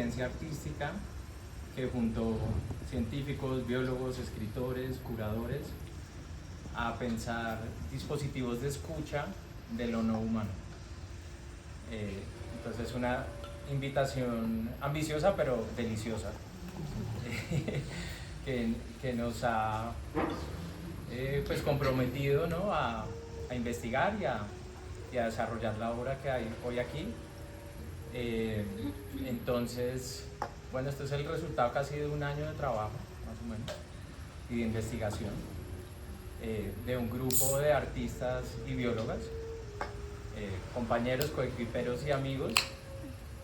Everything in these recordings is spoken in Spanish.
conferencia artística que juntó científicos, biólogos, escritores, curadores a pensar dispositivos de escucha de lo no humano. Entonces una invitación ambiciosa pero deliciosa que nos ha pues comprometido, ¿no?, a investigar y a desarrollar la obra que hay hoy aquí. Entonces, bueno, esto es el resultado casi de un año de trabajo, más o menos, y de investigación de un grupo de artistas y biólogas, compañeros, coequiperos y amigos,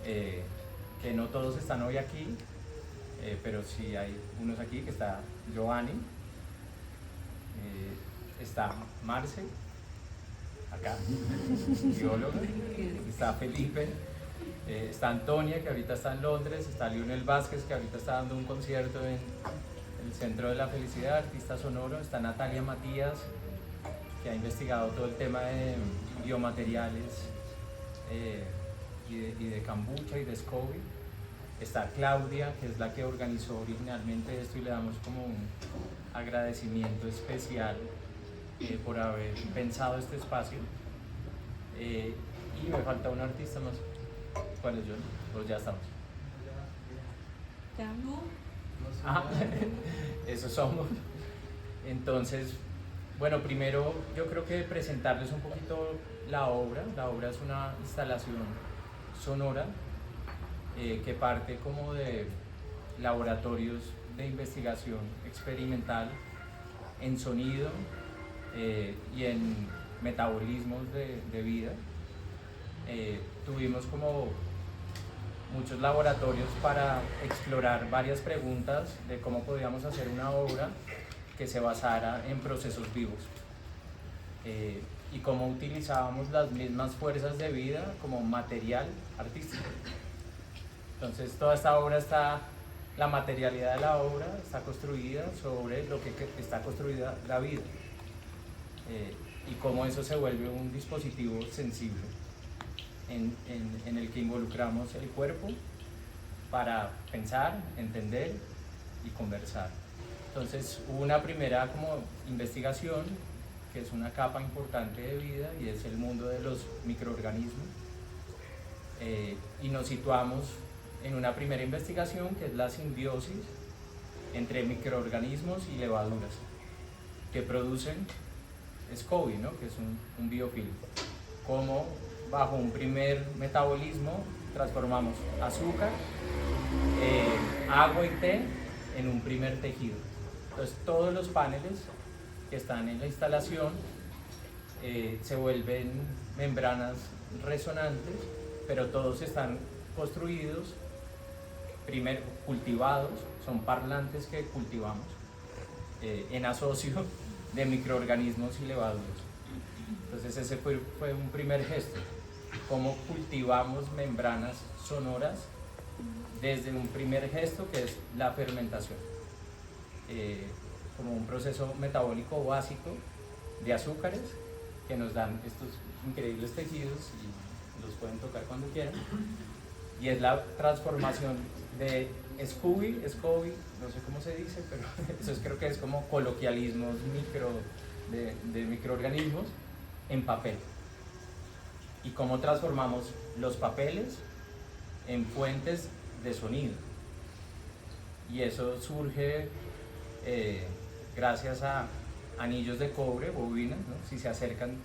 que no todos están hoy aquí, pero sí hay unos aquí, que está Giovanni, está Marce, acá, bióloga, está Felipe, está Antonia, que ahorita está en Londres, está Lionel Vázquez, que ahorita está dando un concierto en el Centro de la Felicidad, artista sonoro, está Natalia Matías, que ha investigado todo el tema de biomateriales y de kombucha y de SCOBY. Está Claudia, que es la que organizó originalmente esto, y le damos como un agradecimiento especial por haber pensado este espacio. Y me falta un artista más. ¿Cuál es, John? Pues ya estamos. Ah, eso somos. Entonces, bueno, primero yo creo que presentarles un poquito la obra. La obra es una instalación sonora que parte como de laboratorios de investigación experimental en sonido y en metabolismos de vida. Tuvimos como muchos laboratorios para explorar varias preguntas de cómo podíamos hacer una obra que se basara en procesos vivos y cómo utilizábamos las mismas fuerzas de vida como material artístico. Entonces toda esta obra la materialidad de la obra está construida sobre lo que está construida la vida y cómo eso se vuelve un dispositivo sensible en el que involucramos el cuerpo para pensar, entender y conversar. Entonces hubo una primera como investigación, que es una capa importante de vida, y es el mundo de los microorganismos, y nos situamos en una primera investigación que es la simbiosis entre microorganismos y levaduras que producen SCOBY, ¿no?, que es un biofiltro. Como bajo un primer metabolismo transformamos azúcar, agua y té en un primer tejido. Entonces todos los paneles que están en la instalación se vuelven membranas resonantes, pero todos están construidos, primero cultivados, son parlantes que cultivamos en asocio de microorganismos y levaduras. Entonces ese fue un primer gesto, cómo cultivamos membranas sonoras desde un primer gesto que es la fermentación, como un proceso metabólico básico de azúcares que nos dan estos increíbles tejidos, y los pueden tocar cuando quieran, y es la transformación de SCOBY, no sé cómo se dice, pero eso creo que es como coloquialismos de microorganismos, en papel, y cómo transformamos los papeles en fuentes de sonido, y eso surge gracias a anillos de cobre, bobinas, ¿no? Si se acercan,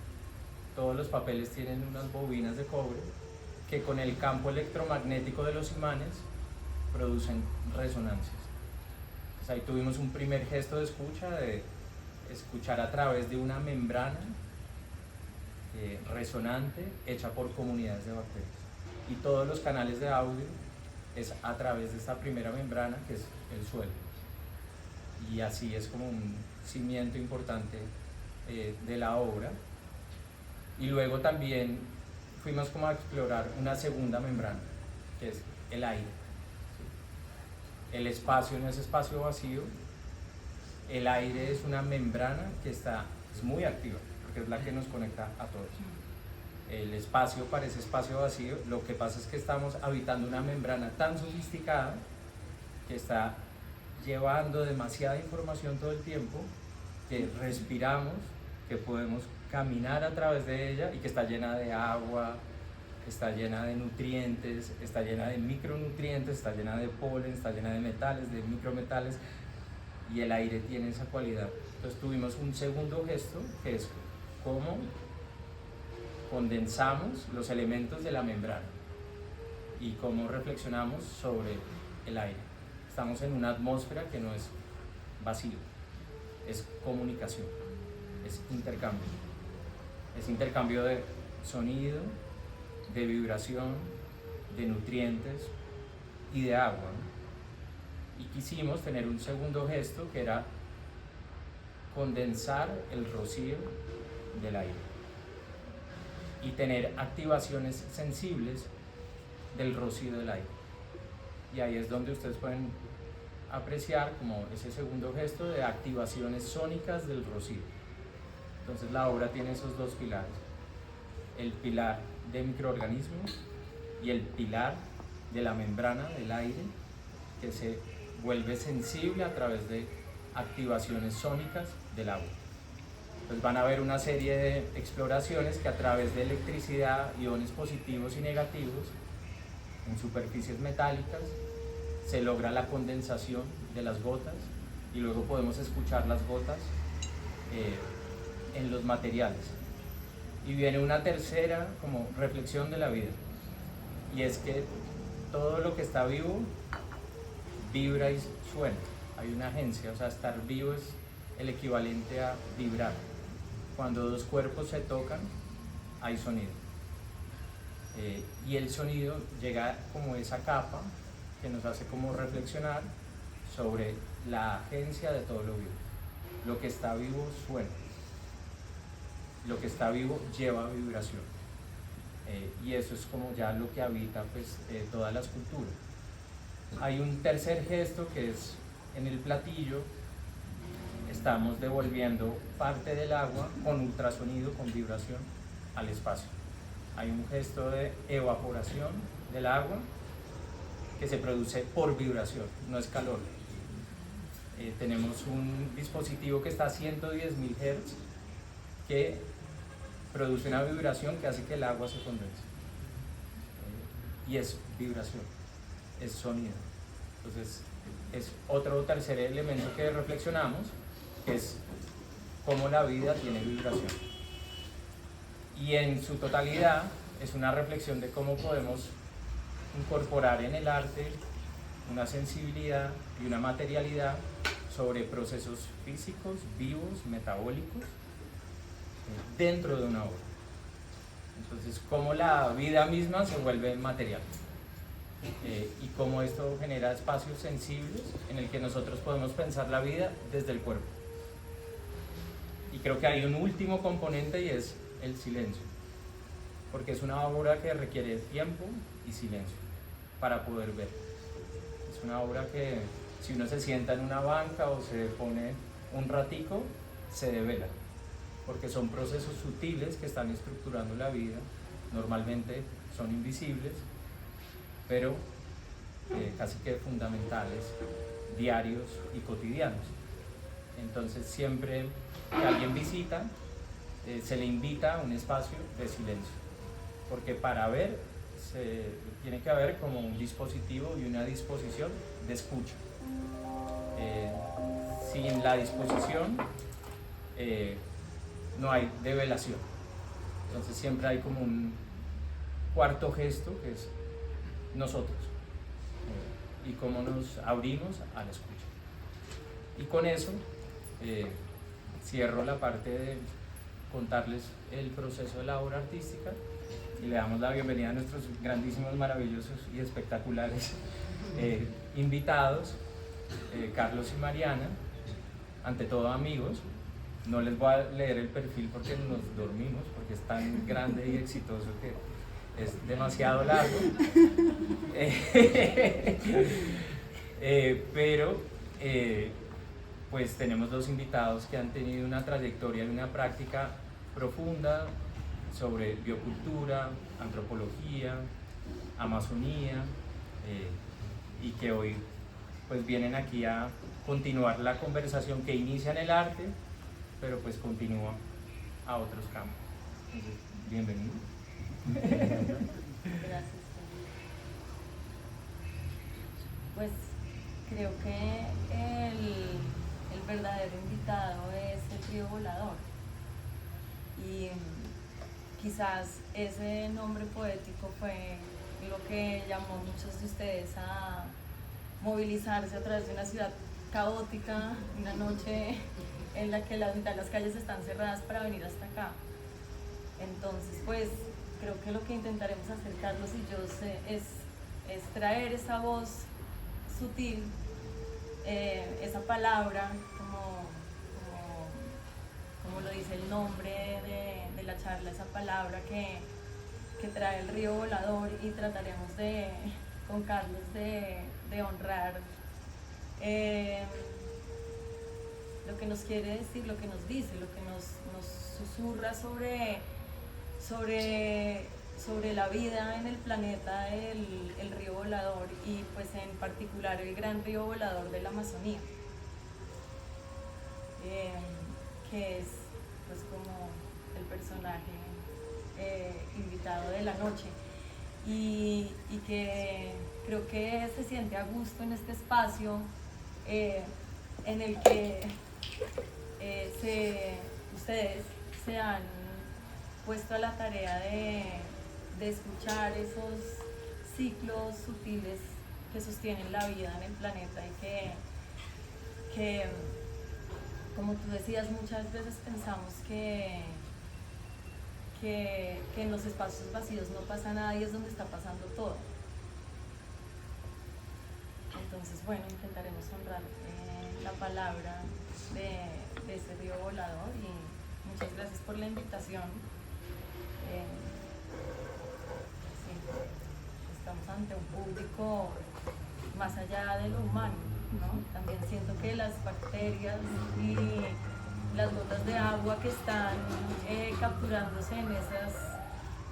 todos los papeles tienen unas bobinas de cobre que con el campo electromagnético de los imanes producen resonancias. Entonces ahí tuvimos un primer gesto de escuchar a través de una membrana resonante hecha por comunidades de bacterias, y todos los canales de audio es a través de esta primera membrana, que es el suelo, y así es como un cimiento importante de la obra. Y luego también fuimos como a explorar una segunda membrana, que es el aire, ¿sí? El espacio no es espacio vacío, el aire es una membrana que es muy activa, porque es la que nos conecta a todos. el espacio parece espacio vacío, lo que pasa es que estamos habitando una membrana tan sofisticada que está llevando demasiada información todo el tiempo, que respiramos, que podemos caminar a través de ella y que está llena de agua, está llena de nutrientes, está llena de micronutrientes, está llena de polen, está llena de metales, de micrometales, y el aire tiene esa cualidad. Entonces tuvimos un segundo gesto, que es cómo condensamos los elementos de la membrana y cómo reflexionamos sobre el aire. Estamos en una atmósfera que no es vacío, es comunicación, es intercambio de sonido, de vibración, de nutrientes y de agua, ¿no? Y quisimos tener un segundo gesto, que era condensar el rocío del aire y tener activaciones sensibles del rocío del aire. Y ahí es donde ustedes pueden apreciar como ese segundo gesto de activaciones sónicas del rocío. Entonces la obra tiene esos dos pilares: el pilar de microorganismos y el pilar de la membrana del aire, que se vuelve sensible a través de activaciones sónicas del agua. Entonces van a ver una serie de exploraciones que a través de electricidad, iones positivos y negativos, en superficies metálicas, se logra la condensación de las gotas, y luego podemos escuchar las gotas en los materiales. Y viene una tercera como reflexión de la vida, y es que todo lo que está vivo vibra y suena. Hay una agencia, o sea, estar vivo es el equivalente a vibrar. Cuando dos cuerpos se tocan, hay sonido. Y el sonido llega como esa capa que nos hace como reflexionar sobre la agencia de todo lo vivo. Lo que está vivo suena. Lo que está vivo lleva vibración. Y eso es como ya lo que habita pues, toda la escultura. Hay un tercer gesto, que es en el platillo. Estamos devolviendo parte del agua con ultrasonido, con vibración, al espacio. Hay un gesto de evaporación del agua que se produce por vibración, no es calor. Tenemos un dispositivo que está a 110.000 Hz que produce una vibración que hace que el agua se condense. Y es vibración, es sonido. Entonces, es otro tercer elemento que reflexionamos, que es cómo la vida tiene vibración. Y en su totalidad es una reflexión de cómo podemos incorporar en el arte una sensibilidad y una materialidad sobre procesos físicos, vivos, metabólicos, dentro de una obra. Entonces, cómo la vida misma se vuelve material, y cómo esto genera espacios sensibles en el que nosotros podemos pensar la vida desde el cuerpo. Y creo que hay un último componente, y es el silencio, porque es una obra que requiere tiempo y silencio para poder ver. Es una obra que si uno se sienta en una banca o se pone un ratico, se devela, porque son procesos sutiles que están estructurando la vida. Normalmente son invisibles, pero casi que fundamentales, diarios y cotidianos. Entonces siempre que alguien visita, se le invita a un espacio de silencio, porque para ver tiene que haber como un dispositivo y una disposición de escucha. Sin la disposición no hay develación. Entonces siempre hay como un cuarto gesto, que es nosotros, y cómo nos abrimos a la escucha. Y con eso cierro la parte de contarles el proceso de la obra artística, y le damos la bienvenida a nuestros grandísimos, maravillosos y espectaculares invitados, Carlos y Mariana, ante todo amigos. No les voy a leer el perfil porque nos dormimos, porque es tan grande y exitoso que es demasiado largo. Pero pues tenemos dos invitados que han tenido una trayectoria y una práctica profunda, sobre biocultura, antropología, Amazonía, y que hoy pues vienen aquí a continuar la conversación que inicia en el arte, pero pues continúa a otros campos. Entonces, bienvenido. Gracias. Pues creo que el verdadero invitado es el río volador. Y quizás ese nombre poético fue lo que llamó a muchos de ustedes a movilizarse a través de una ciudad caótica, una noche en la que la mitad de las calles están cerradas para venir hasta acá. Entonces, pues creo que lo que intentaremos hacer Carlos y yo es traer esa voz sutil, esa palabra, como lo dice el nombre de la charla, esa palabra que trae el río volador, y trataremos con Carlos de honrar lo que nos quiere decir, lo que nos dice, lo que nos susurra sobre la vida en el planeta, el río volador, y pues en particular el gran río volador de la Amazonía, que es pues como el personaje invitado de la noche, y que creo que se siente a gusto en este espacio en el que ustedes se han puesto a la tarea de escuchar esos ciclos sutiles que sostienen la vida en el planeta, y que como tú decías, muchas veces pensamos que en los espacios vacíos no pasa nada, y es donde está pasando todo. Entonces, bueno, intentaremos honrar la palabra de ese río volador, y muchas gracias por la invitación. Sí, estamos ante un público más allá de lo humano, ¿no? También siento que las bacterias y las gotas de agua que están capturándose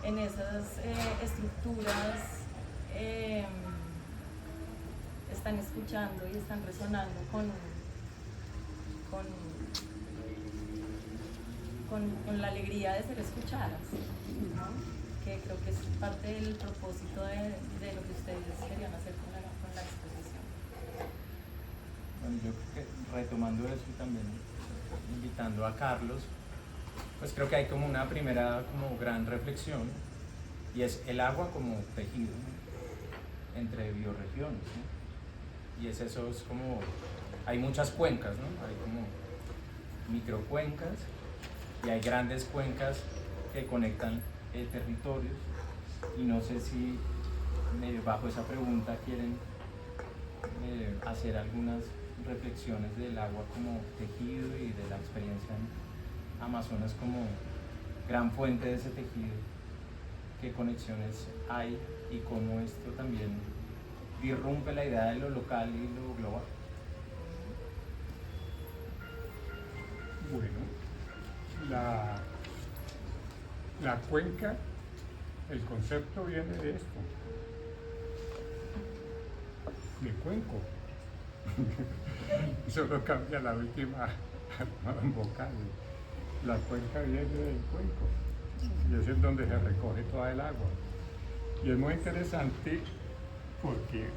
en esas estructuras están escuchando y están resonando con la alegría de ser escuchadas, ¿no? Que creo que es parte del propósito de lo que ustedes querían hacer con la exposición. Bueno, yo creo que retomando eso y también invitando a Carlos, pues creo que hay como una primera como gran reflexión, y es el agua como tejido, ¿no? Entre bioregiones, ¿no? Y eso es como, hay muchas cuencas, ¿no? Hay como microcuencas y hay grandes cuencas que conectan territorios, y no sé si bajo esa pregunta quieren hacer algunas reflexiones del agua como tejido y de la experiencia en Amazonas como gran fuente de ese tejido, qué conexiones hay y cómo esto también disrumpe la idea de lo local y lo global. Bueno, la cuenca, el concepto viene de esto, de cuenco. Solo cambia la última vocal. La cuenca viene del cuenco, y ese es donde se recoge toda el agua. Y es muy interesante porque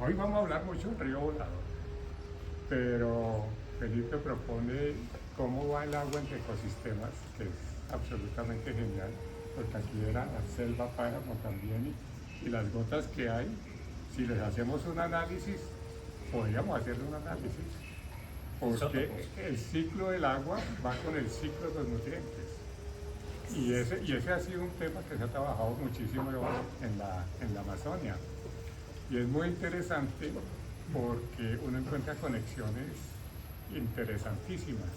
hoy vamos a hablar mucho del río volador, pero Felipe propone cómo va el agua entre ecosistemas, que es absolutamente genial, porque aquí era la selva, páramo también, y las gotas que hay, si les hacemos un análisis, podríamos hacerle un análisis, porque el ciclo del agua va con el ciclo de los nutrientes. Y ese ha sido un tema que se ha trabajado muchísimo en la Amazonia. Y es muy interesante porque uno encuentra conexiones interesantísimas.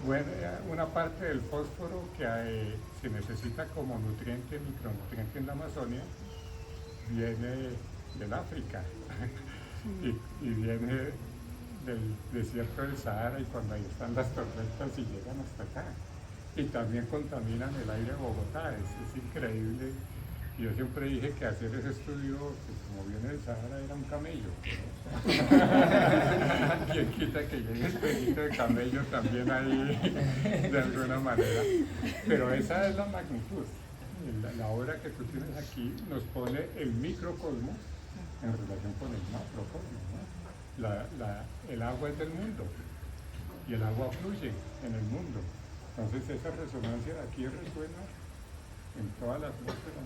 Bueno, una parte del fósforo que se necesita como nutriente, micronutriente en la Amazonia, viene del África y viene del desierto del Sahara, y cuando ahí están las tormentas y llegan hasta acá. y también contaminan el aire de Bogotá, es increíble. Yo siempre dije que hacer ese estudio, que como viene del Sahara, era un camello. ¿Quién quita que llegue el pedito de camello también ahí de alguna manera? Pero esa es la magnitud. La obra que tú tienes aquí nos pone el microcosmos en relación con el macrocosmos, ¿no? El agua es del mundo y el agua fluye en el mundo. Entonces esa resonancia de aquí resuena en toda la atmósfera,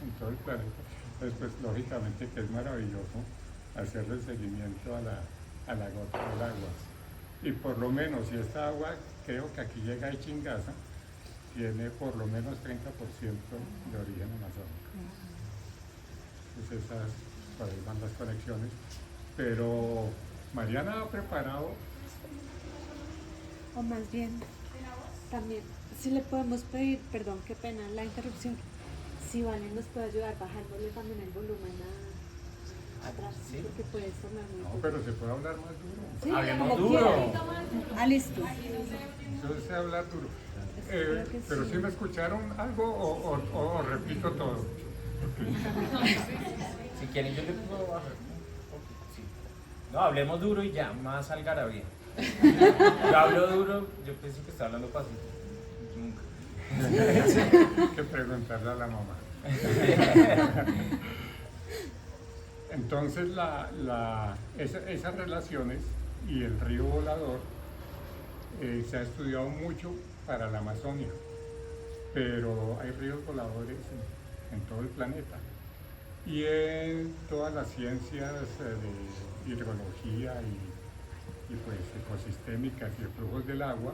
en todo el planeta. Entonces, pues lógicamente que es maravilloso hacerle seguimiento a la gota del agua. Y por lo menos, si esta agua, creo que aquí llega a Chingaza, tiene por lo menos 30% de origen amazónico. Entonces esas, por ahí van las conexiones. Pero Mariana ha preparado... O más bien, también, si le podemos pedir, perdón, qué pena la interrupción, si Valen nos puede ayudar bajándole también el volumen atrás, ¿Sí? porque puede sonar muy No, duro. pero se puede hablar más duro. Sí, Hablemos como duro. quiera. Listo. Entonces se habla duro. Creo que Pero sí. si me escucharon algo o repito todo. Si quieren yo le puedo bajar un poquito, sí. No, hablemos duro y ya, más algarabía. Yo hablo duro, yo pensé que estaba hablando pasito. Nunca. Hay que preguntarle a la mamá. Entonces esas relaciones y el río volador se ha estudiado mucho para la Amazonia, pero hay ríos voladores en todo el planeta. Y en todas las ciencias de hidrología y pues ecosistémicas y de flujos del agua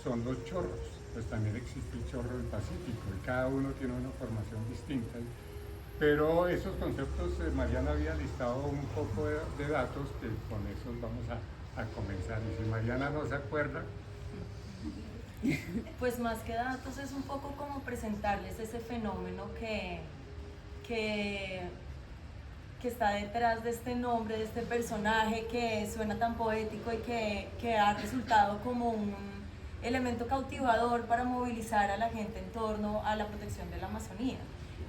son los chorros. Pues también existe el chorro del Pacífico y cada uno tiene una formación distinta. Pero esos conceptos, Mariana había listado un poco de datos que con esos vamos a comenzar. Y si Mariana no se acuerda... Pues más que datos es un poco como presentarles ese fenómeno que está detrás de este nombre, de este personaje que suena tan poético y que ha resultado como un elemento cautivador para movilizar a la gente en torno a la protección de la Amazonía.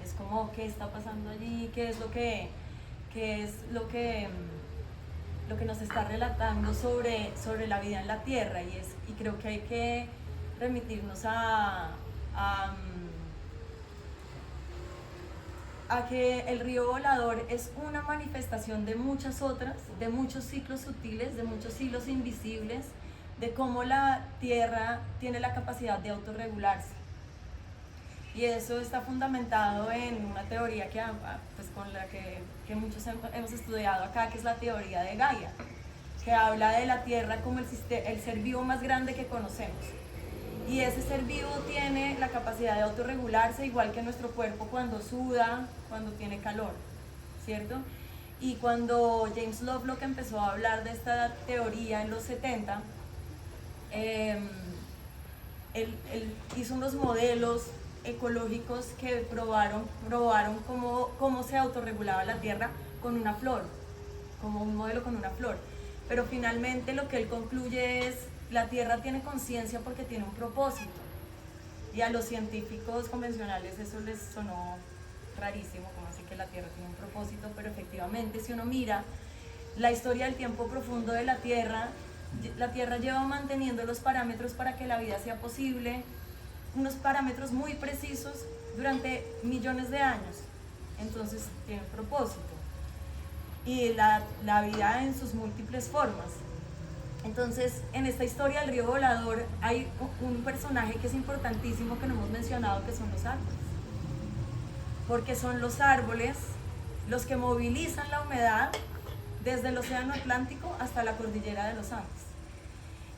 Es como qué está pasando allí, qué es lo que nos está relatando sobre la vida en la Tierra, y creo que hay que remitirnos a que el río volador es una manifestación de muchas otras, de muchos ciclos sutiles, de muchos hilos invisibles, de cómo la Tierra tiene la capacidad de autorregularse. Y eso está fundamentado en una teoría pues, con la que muchos hemos estudiado acá, que es la teoría de Gaia, que habla de la Tierra como el ser vivo más grande que conocemos. Y ese ser vivo tiene la capacidad de autorregularse, igual que nuestro cuerpo cuando suda, cuando tiene calor, ¿cierto? Y cuando James Lovelock empezó a hablar de esta teoría en los 70, él hizo unos modelos ecológicos que probaron cómo se autorregulaba la Tierra con una flor, como un modelo con una flor. Pero finalmente lo que él concluye es: la Tierra tiene conciencia porque tiene un propósito. Y a los científicos convencionales eso les sonó rarísimo, como así que la Tierra tiene un propósito, pero efectivamente si uno mira la historia del tiempo profundo de la Tierra lleva manteniendo los parámetros para que la vida sea posible, unos parámetros muy precisos durante millones de años. Entonces tiene un propósito. Y la vida en sus múltiples formas. Entonces, en esta historia del río volador hay un personaje que es importantísimo que no hemos mencionado, que son los árboles. Porque son los árboles los que movilizan la humedad desde el océano Atlántico hasta la cordillera de los Andes.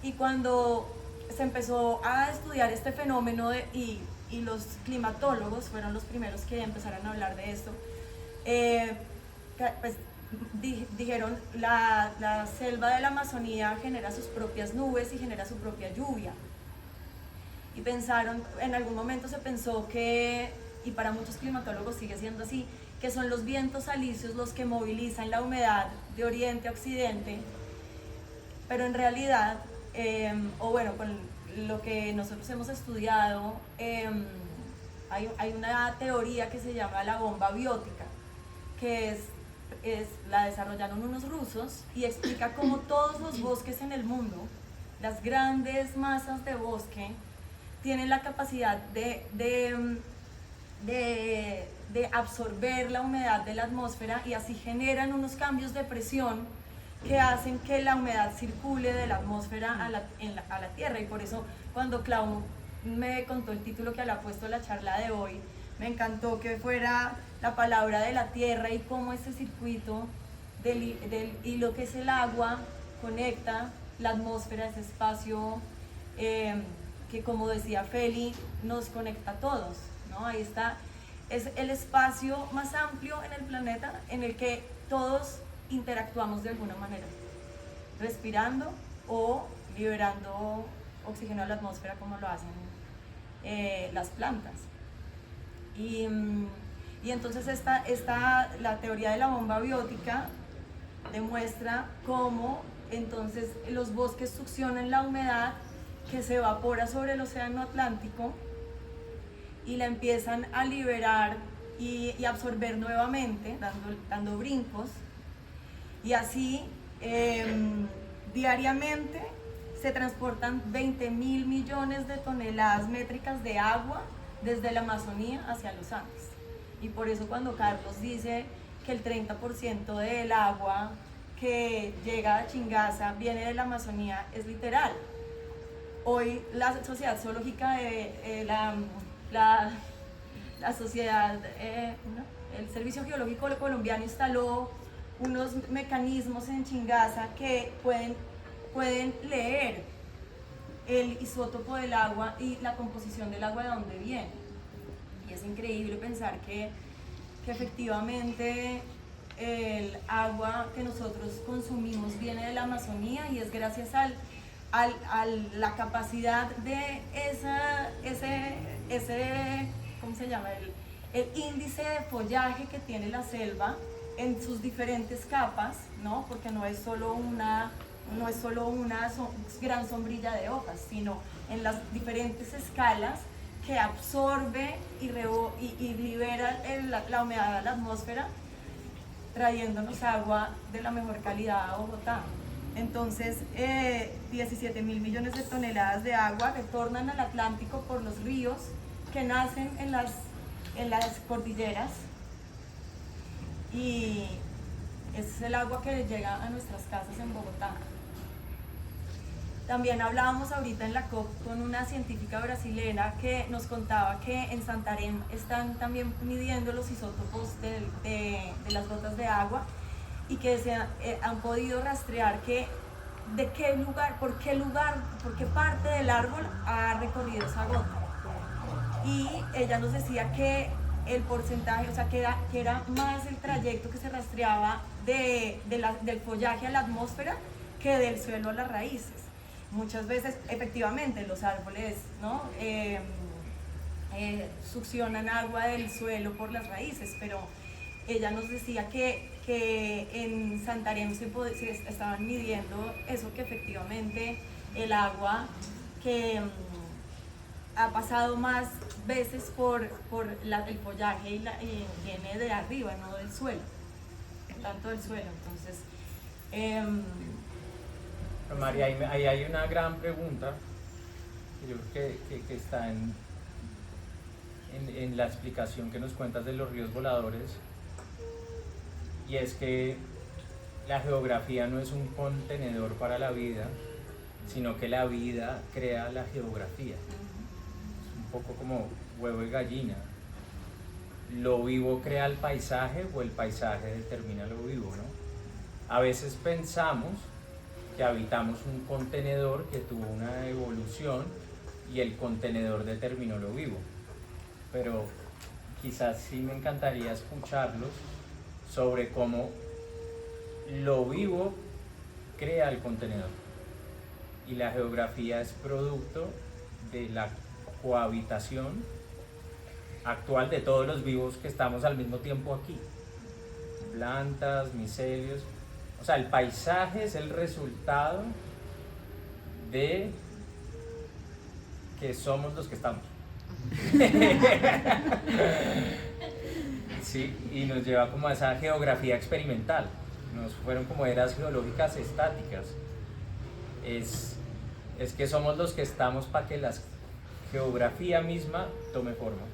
Y cuando se empezó a estudiar este fenómeno y los climatólogos fueron los primeros que empezaron a hablar de esto, pues, dijeron la selva de la Amazonía genera sus propias nubes y genera su propia lluvia. Y pensaron, en algún momento se pensó que, y para muchos climatólogos sigue siendo así, que son los vientos alisios los que movilizan la humedad de oriente a occidente, pero en realidad, lo que nosotros hemos estudiado, hay una teoría que se llama la bomba biótica, que la desarrollaron unos rusos y explica cómo todos los bosques en el mundo, las grandes masas de bosque, tienen la capacidad de absorber la humedad de la atmósfera y así generan unos cambios de presión que hacen que la humedad circule de la atmósfera a la tierra. Y por eso cuando Clau me contó el título que le ha puesto la charla de hoy, me encantó que fuera la palabra de la tierra y cómo ese circuito y lo que es el agua conecta la atmósfera, ese espacio que, como decía Feli, nos conecta a todos, ¿no? Ahí está, es el espacio más amplio en el planeta en el que todos interactuamos de alguna manera, respirando o liberando oxígeno a la atmósfera como lo hacen las plantas. Y entonces la teoría de la bomba biótica demuestra cómo entonces los bosques succionan la humedad que se evapora sobre el océano Atlántico y la empiezan a liberar y absorber nuevamente, dando brincos, y así diariamente se transportan 20.000 millones de toneladas métricas de agua desde la Amazonía hacia los Andes. Y por eso cuando Carlos dice que el 30% del agua que llega a Chingaza viene de la Amazonía, es literal. Hoy la Sociedad Zoológica de la sociedad, ¿no? El Servicio Geológico Colombiano instaló unos mecanismos en Chingaza que pueden leer el isótopo del agua y la composición del agua de dónde viene. Y es increíble pensar que efectivamente el agua que nosotros consumimos viene de la Amazonía y es gracias a la capacidad de ese ¿cómo se llama? El índice de follaje que tiene la selva en sus diferentes capas, ¿no? Porque no es solo una gran sombrilla de hojas, sino en las diferentes escalas que absorbe y libera la humedad a la atmósfera, trayéndonos agua de la mejor calidad a Bogotá. Entonces, 17.000 millones de toneladas de agua retornan al Atlántico por los ríos que nacen en las cordilleras, y ese es el agua que llega a nuestras casas en Bogotá. También hablábamos ahorita en la COP con una científica brasileña que nos contaba que en Santarém están también midiendo los isótopos de las gotas de agua y que han podido rastrear por qué parte del árbol ha recorrido esa gota. Y ella nos decía que el porcentaje, o sea, que era más el trayecto que se rastreaba del follaje a la atmósfera que del suelo a las raíces. Muchas veces, efectivamente, los árboles, ¿no? Succionan agua del suelo por las raíces, pero ella nos decía que en Santarém se estaban midiendo eso, que efectivamente el agua que ha pasado más veces por el follaje y viene de arriba, no del suelo, tanto del suelo. Entonces, María, ahí hay una gran pregunta que yo creo que está en la explicación que nos cuentas de los ríos voladores, y es que la geografía no es un contenedor para la vida, sino que la vida crea la geografía. Es un poco como huevo y gallina. Lo vivo crea el paisaje o el paisaje determina lo vivo, ¿no? A veces pensamos que habitamos un contenedor que tuvo una evolución y el contenedor determinó lo vivo, pero quizás sí me encantaría escucharlos sobre cómo lo vivo crea el contenedor y la geografía es producto de la cohabitación actual de todos los vivos que estamos al mismo tiempo aquí, plantas, micelios. O sea, el paisaje es el resultado de que somos los que estamos. Sí, y nos lleva como a esa geografía experimental. Nos fueron como eras geológicas estáticas. Es que somos los que estamos para que la geografía misma tome forma.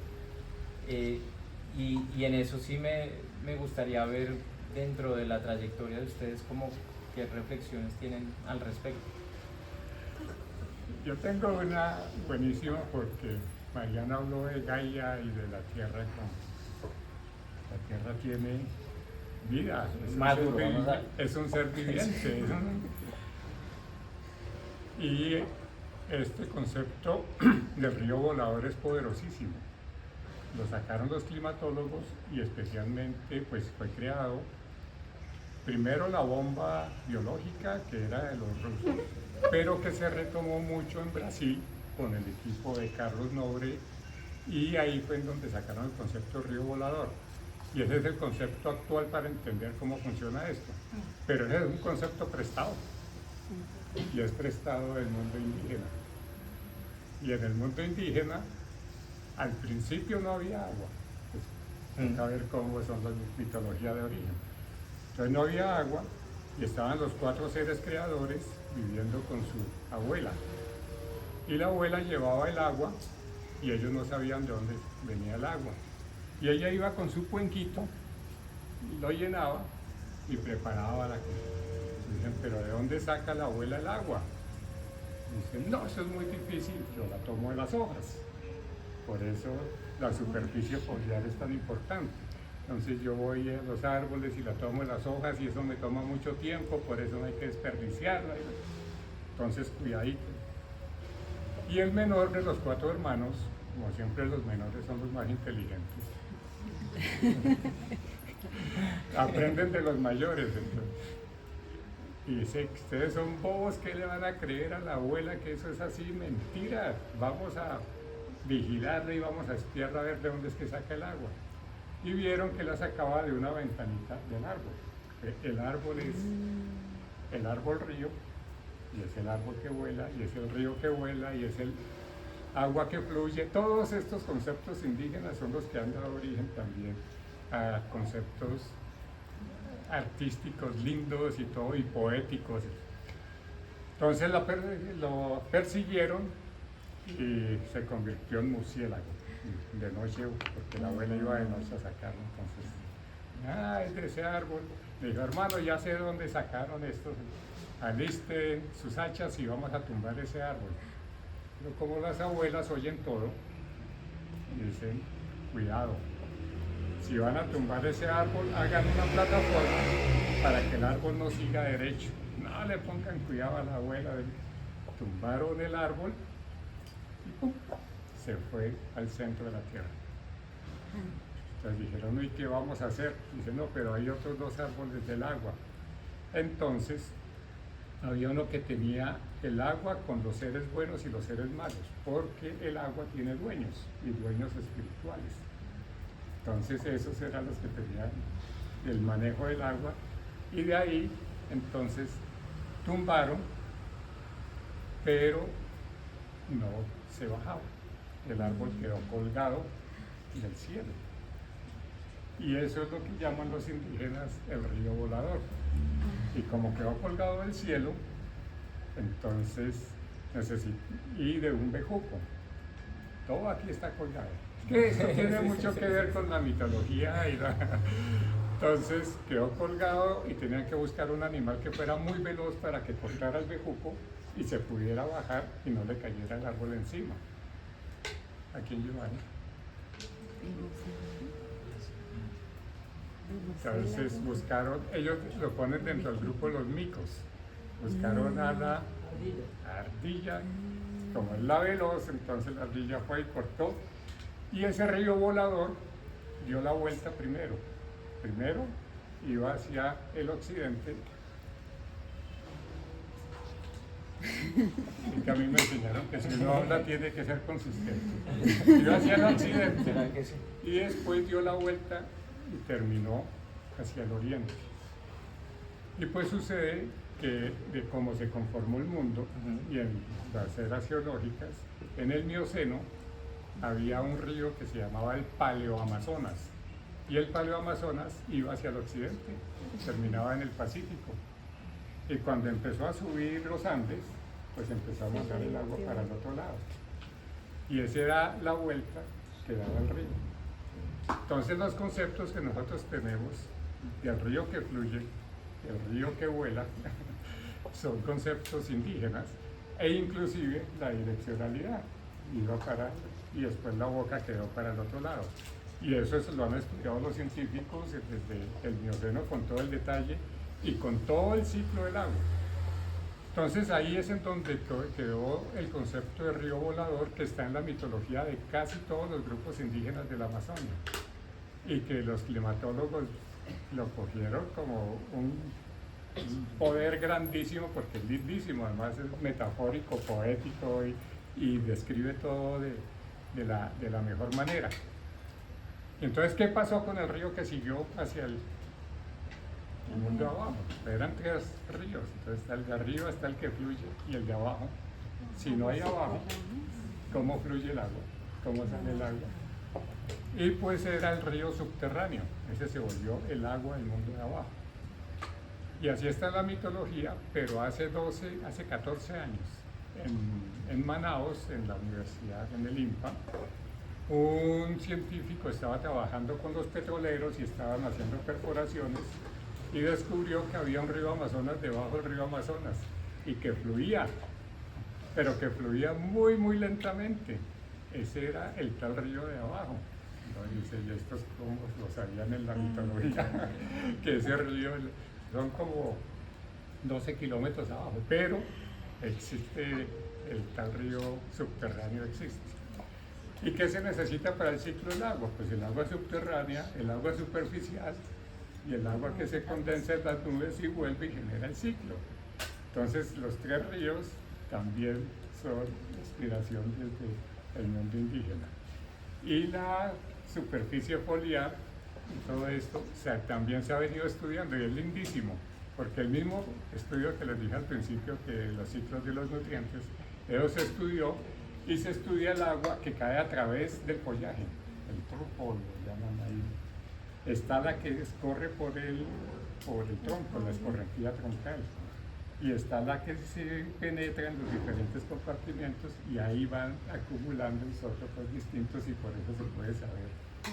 Y en eso sí me gustaría ver dentro de la trayectoria de ustedes como qué reflexiones tienen al respecto. Yo tengo una buenísima porque Mariana habló de Gaia y de la Tierra. La Tierra tiene vida, es un ser viviente. Y este concepto del río volador es poderosísimo. Lo sacaron los climatólogos y especialmente pues fue creado primero la bomba biológica que era de los rusos, pero que se retomó mucho en Brasil con el equipo de Carlos Nobre, y ahí fue en donde sacaron el concepto río volador. Y ese es el concepto actual para entender cómo funciona esto. Pero ese es un concepto prestado, y es prestado del mundo indígena. Y en el mundo indígena, al principio no había agua. Pues, a ver cómo son las mitologías de origen. Entonces no había agua y estaban los 4 seres creadores viviendo con su abuela. Y la abuela llevaba el agua y ellos no sabían de dónde venía el agua. Y ella iba con su cuenquito, lo llenaba y preparaba la comida. Dicen, pero ¿de dónde saca la abuela el agua? Dicen, no, eso es muy difícil, yo la tomo de las hojas. Por eso la superficie foliar es tan importante. Entonces yo voy a los árboles y la tomo de las hojas y eso me toma mucho tiempo, por eso no hay que desperdiciarla. Entonces cuidadito. Y el menor de los 4 hermanos, como siempre los menores son los más inteligentes, aprenden de los mayores. Entonces. Y dice, ustedes son bobos, ¿qué le van a creer a la abuela que eso es así? Mentira, vamos a vigilarla y vamos a espiarla a ver de dónde es que saca el agua. Y vieron que la sacaba de una ventanita del árbol. El árbol es el árbol río, y es el árbol que vuela, y es el río que vuela, y es el agua que fluye. Todos estos conceptos indígenas son los que han dado origen también a conceptos artísticos lindos y todo, y poéticos. Entonces lo persiguieron y se convirtió en murciélago de noche, porque la abuela iba de noche a sacarlo. Entonces, es de ese árbol. Le dijo, hermano, ya sé dónde sacaron estos, alisten sus hachas y vamos a tumbar ese árbol. Pero como las abuelas oyen todo, dicen, cuidado, si van a tumbar ese árbol, hagan una plataforma para que el árbol no siga derecho. No le pongan cuidado a la abuela. Tumbaron el árbol y ¡pum!, se fue al centro de la tierra. Entonces dijeron, ¿y qué vamos a hacer? Dicen, no, pero hay otros 2 árboles del agua. Entonces, había uno que tenía el agua con los seres buenos y los seres malos, porque el agua tiene dueños, y dueños espirituales. Entonces, esos eran los que tenían el manejo del agua, y de ahí, entonces, tumbaron, pero no se bajaba. El árbol quedó colgado del cielo. Y eso es lo que llaman los indígenas el río volador. Y como quedó colgado del cielo, entonces y de un bejuco. Todo aquí está colgado. Es que eso tiene mucho que ver con la mitología. Entonces quedó colgado y tenían que buscar un animal que fuera muy veloz para que cortara el bejuco y se pudiera bajar y no le cayera el árbol encima. ¿A quién llevan? Entonces buscaron, ellos lo ponen dentro del grupo de los micos, buscaron a la ardilla, como es la veloz, entonces la ardilla fue y cortó, y ese río volador dio la vuelta primero iba hacia el occidente, y que a mí me enseñaron que si uno habla tiene que ser consistente, iba hacia el occidente, y después dio la vuelta y terminó hacia el oriente. Y pues sucede que de cómo se conformó el mundo Ujú. y en las eras geológicas, en el Mioceno había un río que se llamaba el Paleoamazonas. Y el Paleoamazonas iba hacia el occidente, terminaba en el Pacífico. Y cuando empezó a subir los Andes, pues empezó a mandar el agua para el otro lado. Y esa era la vuelta que daba el río. Entonces los conceptos que nosotros tenemos del río que fluye, el río que vuela, son conceptos indígenas e inclusive la direccionalidad iba para y después la boca quedó para el otro lado. Y eso lo han estudiado los científicos desde el Mioceno con todo el detalle y con todo el ciclo del agua. Entonces ahí es en donde quedó el concepto de río volador que está en la mitología de casi todos los grupos indígenas de la Amazonia y que los climatólogos lo cogieron como un poder grandísimo porque es lindísimo, además es metafórico, poético y describe todo de la mejor manera. Entonces, ¿qué pasó con el río que siguió hacia el mundo de abajo? Eran tres ríos, entonces está el de arriba, está el que fluye y el de abajo. Si no hay abajo, ¿cómo fluye el agua? ¿Cómo sale el agua? Y pues era el río subterráneo, ese se volvió el agua del mundo de abajo. Y así está la mitología, pero hace 14 años, en Manaos, en la universidad, en el IMPA, un científico estaba trabajando con los petroleros y estaban haciendo perforaciones y descubrió que había un río Amazonas debajo del río Amazonas y que fluía, pero que fluía muy, muy lentamente. Ese era el tal río de abajo. ¿No? Dice, y estos como lo sabían en la mitología, que ese río son como 12 kilómetros abajo, pero existe el tal río subterráneo, existe. ¿Y qué se necesita para el ciclo del agua? Pues el agua subterránea, el agua superficial y el agua que se condensa en las nubes y vuelve y genera el ciclo. Entonces los tres ríos también son inspiración desde el mundo indígena. Y la superficie foliar y todo esto también se ha venido estudiando y es lindísimo, porque el mismo estudio que les dije al principio, que los ciclos de los nutrientes, eso se estudió y se estudia el agua que cae a través del follaje, el tronco lo llaman ahí. Está la que escorre por el tronco, la escorrentía troncal, y está la que se penetra en los diferentes compartimentos y ahí van acumulando isótopos distintos y por eso se puede saber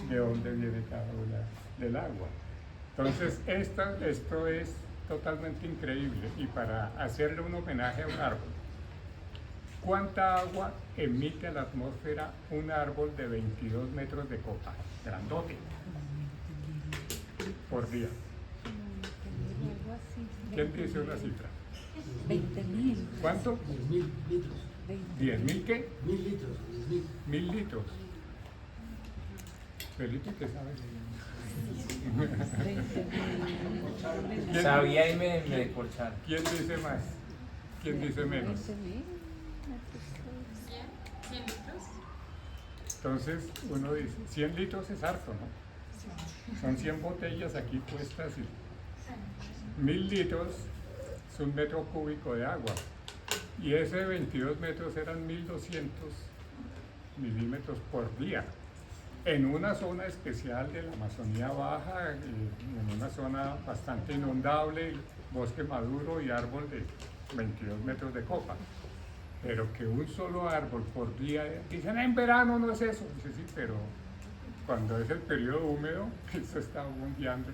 de dónde viene cada una del agua. Entonces esto es totalmente increíble y para hacerle un homenaje a un árbol, ¿cuánta agua emite a la atmósfera un árbol de 22 metros de copa, grandote, por día? ¿Quién dice una cifra? 20.000. ¿Cuánto? 10.000 litros. 10.000 qué? 1.000 litros. 10.000. 1.000 litros. Felipe, ¿qué sabes? Sabía y me corcharon. ¿Quién dice más? ¿Quién dice menos? 20.000. 100 litros. Entonces uno dice, 100 litros es harto, ¿no? Son 100 botellas aquí puestas y 1.000 litros es un metro cúbico de agua. Y ese de 22 metros eran 1.200 milímetros por día. En una zona especial de la Amazonía Baja, en una zona bastante inundable, bosque maduro y árbol de 22 metros de copa. Pero que un solo árbol por día, dicen en verano no es eso, dice sí, pero cuando es el periodo húmedo, eso está bombeando.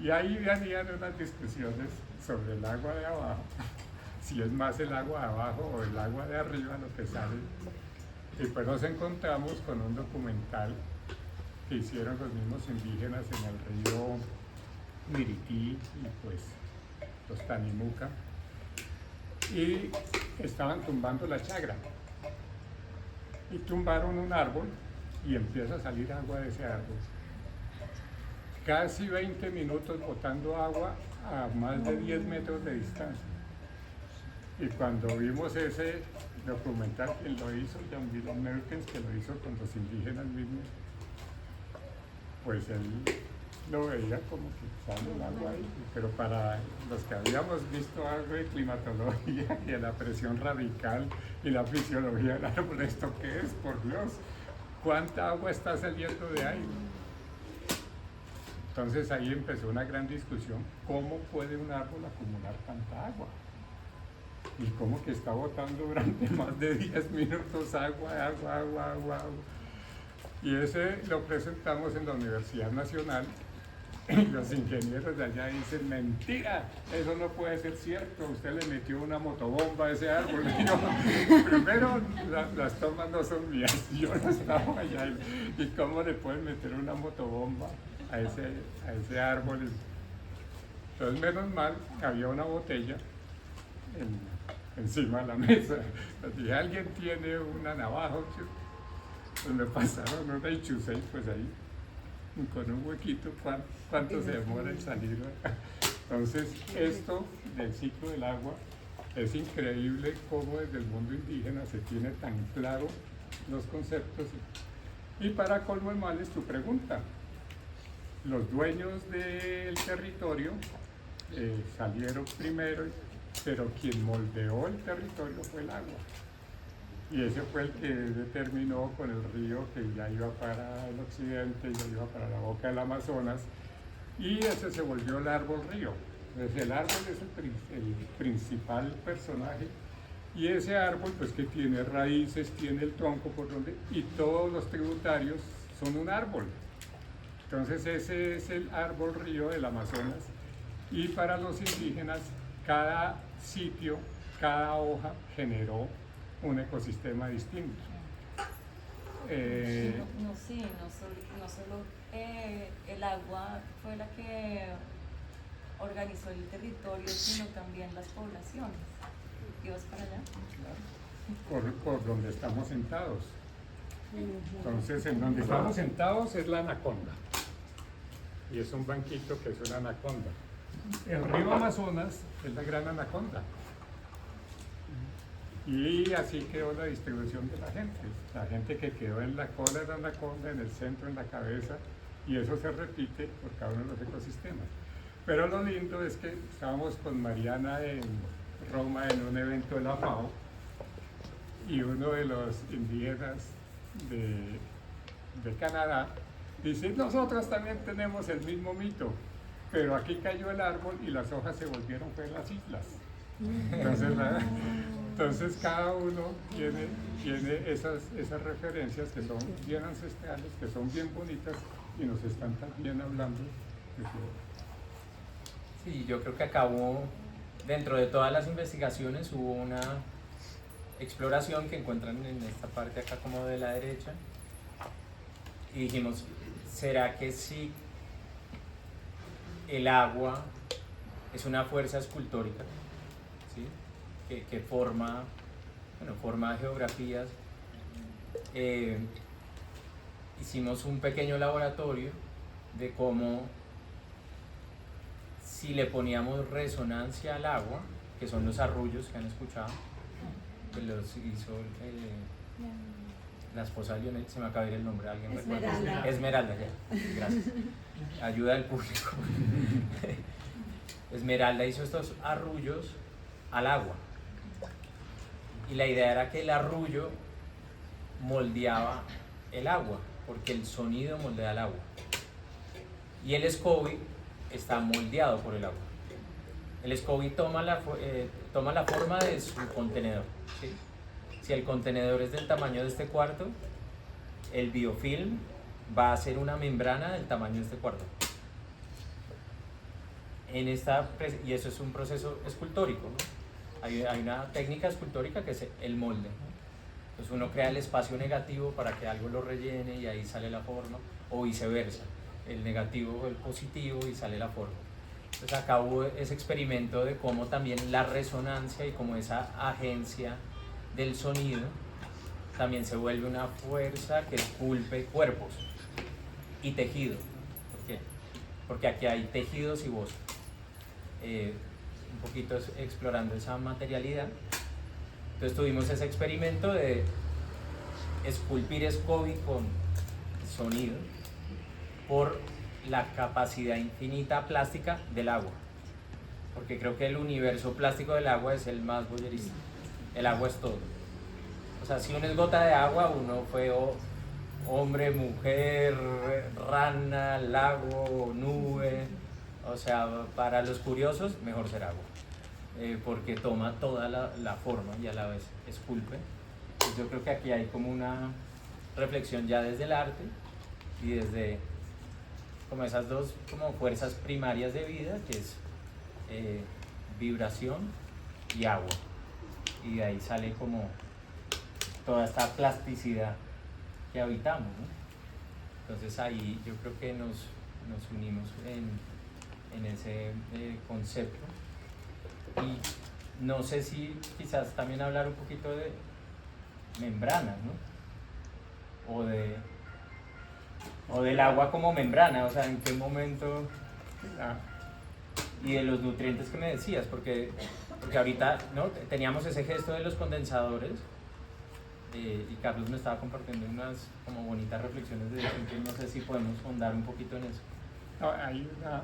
Y ahí venían unas discusiones sobre el agua de abajo, si es más el agua de abajo o el agua de arriba lo que sale. Y pues nos encontramos con un documental que hicieron los mismos indígenas en el río Mirití y pues los Tanimuca, y estaban tumbando la chagra y tumbaron un árbol y empieza a salir agua de ese árbol. Casi 20 minutos botando agua a más de 10 metros de distancia. Y cuando vimos ese documental, quien lo hizo, John William Merkens, que lo hizo con los indígenas mismos, pues él lo veía como que sale el agua ahí, pero para los que habíamos visto algo de climatología y de la presión radical y la fisiología del árbol, ¿esto qué es? Por Dios, ¿cuánta agua está saliendo de ahí? Entonces ahí empezó una gran discusión, ¿cómo puede un árbol acumular tanta agua? Y cómo que está botando durante más de 10 minutos agua, agua, agua, agua, agua. Y ese lo presentamos en la Universidad Nacional y los ingenieros de allá dicen, mentira, eso no puede ser cierto, usted le metió una motobomba a ese árbol. Y yo, primero, las tomas no son mías, yo no estaba allá. ¿Y cómo le pueden meter una motobomba a ese árbol? Entonces, menos mal, había una botella encima de la mesa. Entonces, dije, ¿alguien tiene una navaja? Pues me pasaron una y chusé, pues ahí, con un huequito, ¿cuánto se demora en salir? Entonces, esto del ciclo del agua es increíble cómo desde el mundo indígena se tiene tan claro los conceptos. Y para colmo de males, tu pregunta. Los dueños del territorio salieron primero, pero quien moldeó el territorio fue el agua. Y ese fue el que determinó con el río que ya iba para el occidente, ya iba para la boca del Amazonas, y ese se volvió el árbol río. Entonces el árbol es el principal personaje, y ese árbol pues que tiene raíces, tiene el tronco por donde, y todos los tributarios son un árbol. Entonces ese es el árbol río del Amazonas, y para los indígenas cada sitio, cada hoja generó un ecosistema distinto. No solo el agua fue la que organizó el territorio, sino también las poblaciones. ¿Ibas para allá? Por donde estamos sentados. Entonces, en donde estamos sentados es la anaconda. Y es un banquito que es una anaconda. El río Amazonas es la gran anaconda. Y así quedó la distribución de la gente. La gente que quedó en la cola de la anaconda, en el centro, en la cabeza, y eso se repite por cada uno de los ecosistemas. Pero lo lindo es que estábamos con Mariana en Roma en un evento de la FAO, y uno de los indígenas de Canadá dice, nosotros también tenemos el mismo mito, pero aquí cayó el árbol y las hojas se volvieron fue en las islas. Entonces cada uno tiene esas referencias que son bien ancestrales, que son bien bonitas y nos están también hablando de todo. Sí, yo creo que acabó, dentro de todas las investigaciones hubo una exploración que encuentran en esta parte acá como de la derecha, y dijimos, ¿será que sí el agua es una fuerza escultórica? ¿Sí? Que forma geografías. Hicimos un pequeño laboratorio de cómo, si le poníamos resonancia al agua, que son los arrullos que han escuchado, que los hizo la esposa de Lionel, se me acaba de ir el nombre, ¿alguien recuerda? Esmeralda. Esmeralda, ya, gracias. Ayuda del público. Esmeralda hizo estos arrullos al agua, y la idea era que el arrullo moldeaba el agua, porque el sonido moldea el agua, y el SCOBY está moldeado por el agua. El SCOBY toma la forma de su contenedor, ¿sí? Si el contenedor es del tamaño de este cuarto, el biofilm va a ser una membrana del tamaño de este cuarto. Y eso es un proceso escultórico, ¿no? Hay una técnica escultórica que es el molde, ¿no? Entonces uno crea el espacio negativo para que algo lo rellene y ahí sale la forma, o viceversa, el negativo o el positivo y sale la forma. Entonces acá hubo ese experimento de cómo también la resonancia y como esa agencia del sonido también se vuelve una fuerza que esculpe cuerpos y tejido. ¿Por qué? Porque aquí hay tejidos y voz. Un poquito explorando esa materialidad. Entonces tuvimos ese experimento de esculpir SCOBY con sonido por la capacidad infinita plástica del agua, porque creo que el universo plástico del agua es el más boyerista. El agua es todo. O sea, si uno es gota de agua, uno fue hombre, mujer, rana, lago, nube. O sea, para los curiosos, mejor ser agua, porque toma toda la forma y a la vez esculpe. Pues yo creo que aquí hay como una reflexión ya desde el arte y desde como esas dos como fuerzas primarias de vida, que es vibración y agua. Y de ahí sale como toda esta plasticidad que habitamos, ¿no? Entonces ahí yo creo que nos unimos en ese concepto. Y no sé si quizás también hablar un poquito de membranas, ¿no? O del agua como membrana, o sea, en qué momento, y de los nutrientes que me decías, porque ahorita, ¿no? Teníamos ese gesto de los condensadores, y Carlos me estaba compartiendo unas como bonitas reflexiones de eso, entonces no sé si podemos ahondar un poquito en eso. No, hay una,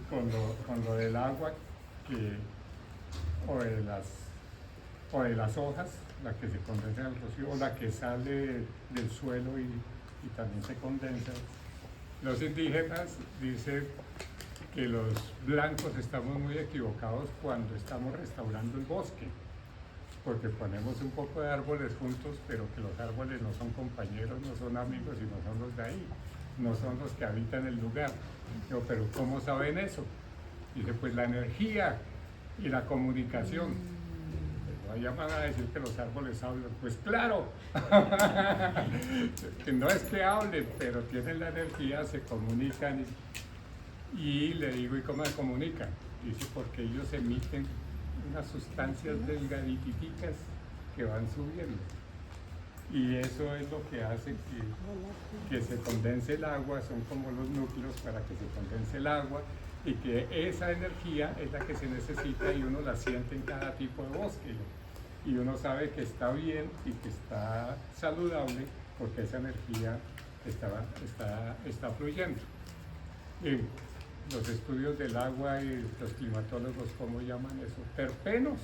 con lo del agua, o de las hojas, la que se condensa en el rocío, o la que sale del suelo y también se condensa. Los indígenas dicen que los blancos estamos muy equivocados cuando estamos restaurando el bosque, porque ponemos un poco de árboles juntos, pero que los árboles no son compañeros, no son amigos, sino son los de ahí, no son los que habitan el lugar. Digo, pero ¿cómo saben eso? Dice, pues la energía y la comunicación. Allá van a decir que los árboles hablan. Pues claro, que no es que hablen, pero tienen la energía, se comunican. Y le digo, ¿y cómo se comunican? Dice, porque ellos emiten unas sustancias delgaditicas que van subiendo. Y eso es lo que hace que se condense el agua, son como los núcleos para que se condense el agua, y que esa energía es la que se necesita y uno la siente en cada tipo de bosque. Y uno sabe que está bien y que está saludable porque esa energía está fluyendo. Y los estudios del agua y los climatólogos, ¿cómo llaman eso? Terpenos.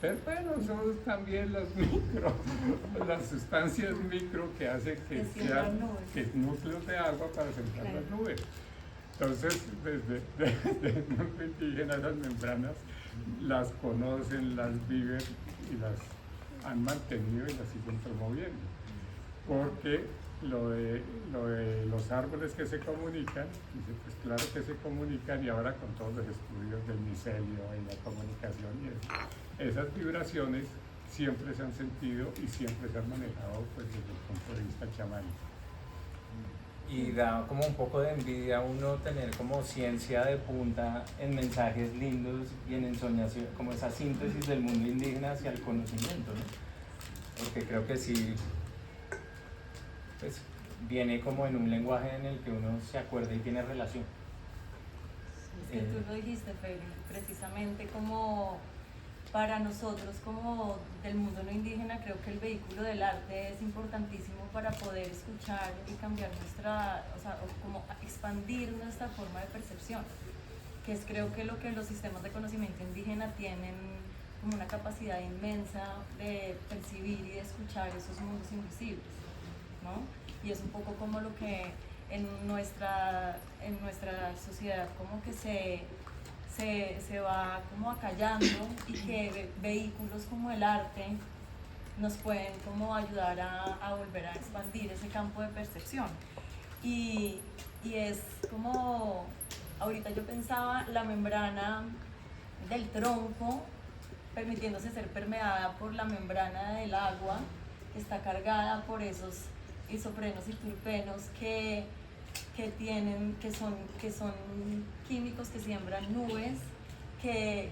Terpenos son también las sustancias micro que hacen que sean núcleos de agua para sembrar las nubes. Entonces, desde el mundo indígena, las membranas las conocen, las viven y las han mantenido y las siguen promoviendo. Porque lo de los árboles que se comunican, dice, pues claro que se comunican, y ahora con todos los estudios del micelio y la comunicación y eso, esas vibraciones siempre se han sentido y siempre se han manejado pues, desde el punto de vista chamánico. Y da como un poco de envidia a uno tener como ciencia de punta en mensajes lindos y en ensoñación, como esa síntesis del mundo indígena hacia el conocimiento, ¿no? Porque creo que sí, pues viene como en un lenguaje en el que uno se acuerda y tiene relación. Es que tú lo dijiste, Feli, precisamente como para nosotros como del mundo no indígena, creo que el vehículo del arte es importantísimo para poder escuchar y cambiar o como expandir nuestra forma de percepción, que es creo que lo que los sistemas de conocimiento indígena tienen como una capacidad inmensa de percibir y de escuchar esos mundos invisibles, ¿no? Y es un poco como lo que en nuestra sociedad como que se va como acallando, y que vehículos como el arte nos pueden como ayudar a volver a expandir ese campo de percepción. Y es como, ahorita yo pensaba, la membrana del tronco permitiéndose ser permeada por la membrana del agua, que está cargada por esos isoprenos y terpenos que son químicos que siembran nubes, que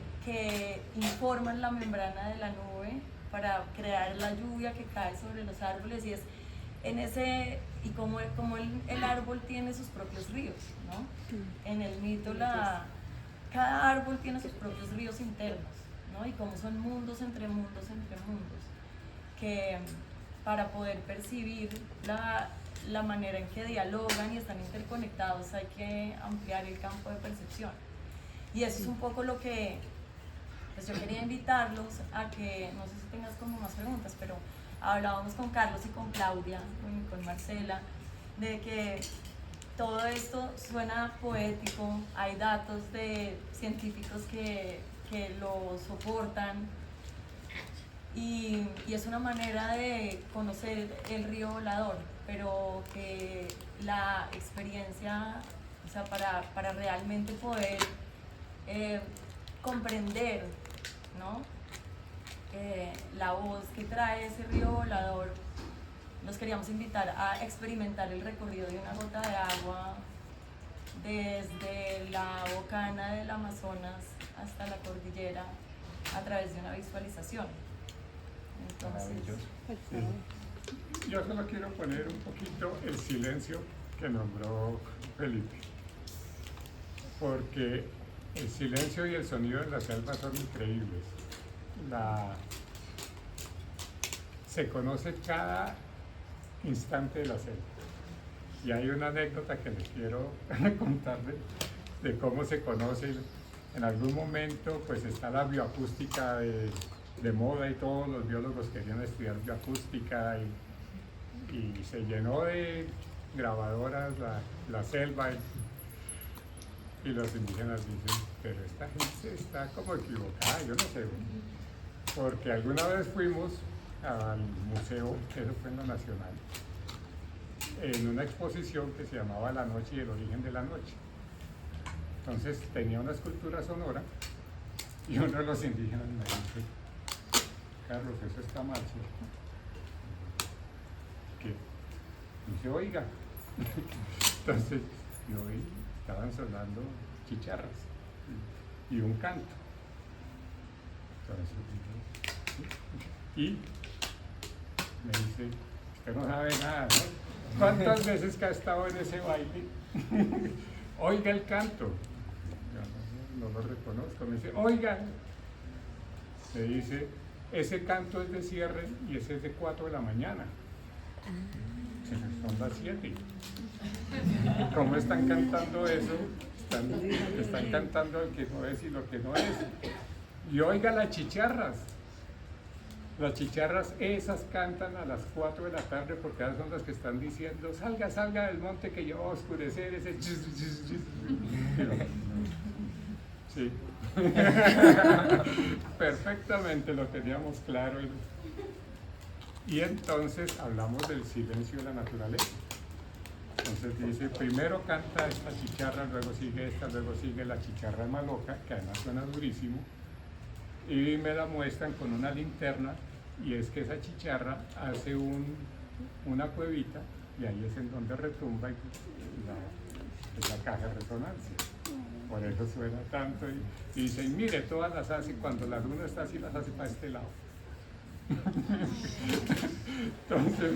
informan la membrana de la nube para crear la lluvia que cae sobre los árboles, y es en ese, y como el árbol tiene sus propios ríos, ¿no? En el mito cada árbol tiene sus propios ríos internos, ¿no? Y como son mundos entre mundos, que para poder percibir la manera en que dialogan y están interconectados, hay que ampliar el campo de percepción. Y eso es un poco lo que pues yo quería invitarlos a que, no sé si tengas como más preguntas, pero hablábamos con Carlos y con Claudia y con Marcela de que todo esto suena poético, hay datos de científicos que lo soportan y es una manera de conocer el río volador, pero que la experiencia, o sea, para realmente poder comprender, ¿no? La voz que trae ese río volador, los queríamos invitar a experimentar el recorrido de una gota de agua desde la bocana del Amazonas hasta la cordillera a través de una visualización. Entonces, Maravilloso. Sí. Yo solo quiero poner un poquito el silencio que nombró Felipe, porque el silencio y el sonido de la selva son increíbles. Se conoce cada instante de la selva. Y hay una anécdota que les quiero contar de cómo se conoce. En algún momento pues está la bioacústica de moda y todos los biólogos querían estudiar bioacústica y se llenó de grabadoras la selva y los indígenas dicen, pero esta gente está como equivocada, yo no sé, porque alguna vez fuimos al museo, eso fue en la Nacional, en una exposición que se llamaba La Noche y el Origen de la Noche. Entonces tenía una escultura sonora y uno de los indígenas me dice, Carlos, eso está mal, ¿cierto? ¿Qué? Dice, oiga. Entonces yo vi, estaban sonando chicharras y un canto. Entonces, y me dice, usted no sabe nada, ¿no? ¿Cuántas veces que ha estado en ese baile? Oiga el canto. Yo no lo reconozco. Me dice, oiga. Me dice, ese canto es de cierre y ese es de 4 de la mañana. Son las 7. ¿Cómo están cantando eso? Están cantando el que no es y lo que no es. Y oiga las chicharras. Las chicharras esas cantan a las 4 de la tarde porque esas son las que están diciendo salga del monte que ya va a oscurecer ese sí. Perfectamente lo teníamos claro y entonces hablamos del silencio de la naturaleza. Entonces dice, primero canta esta chicharra, luego sigue esta, luego sigue la chicharra maloca, que además suena durísimo, y me la muestran con una linterna, y es que esa chicharra hace una cuevita, y ahí es en donde retumba la caja de resonancia. Por eso suena tanto, y dicen, mire, todas las hace, cuando la luna está así, las hace para este lado. Entonces,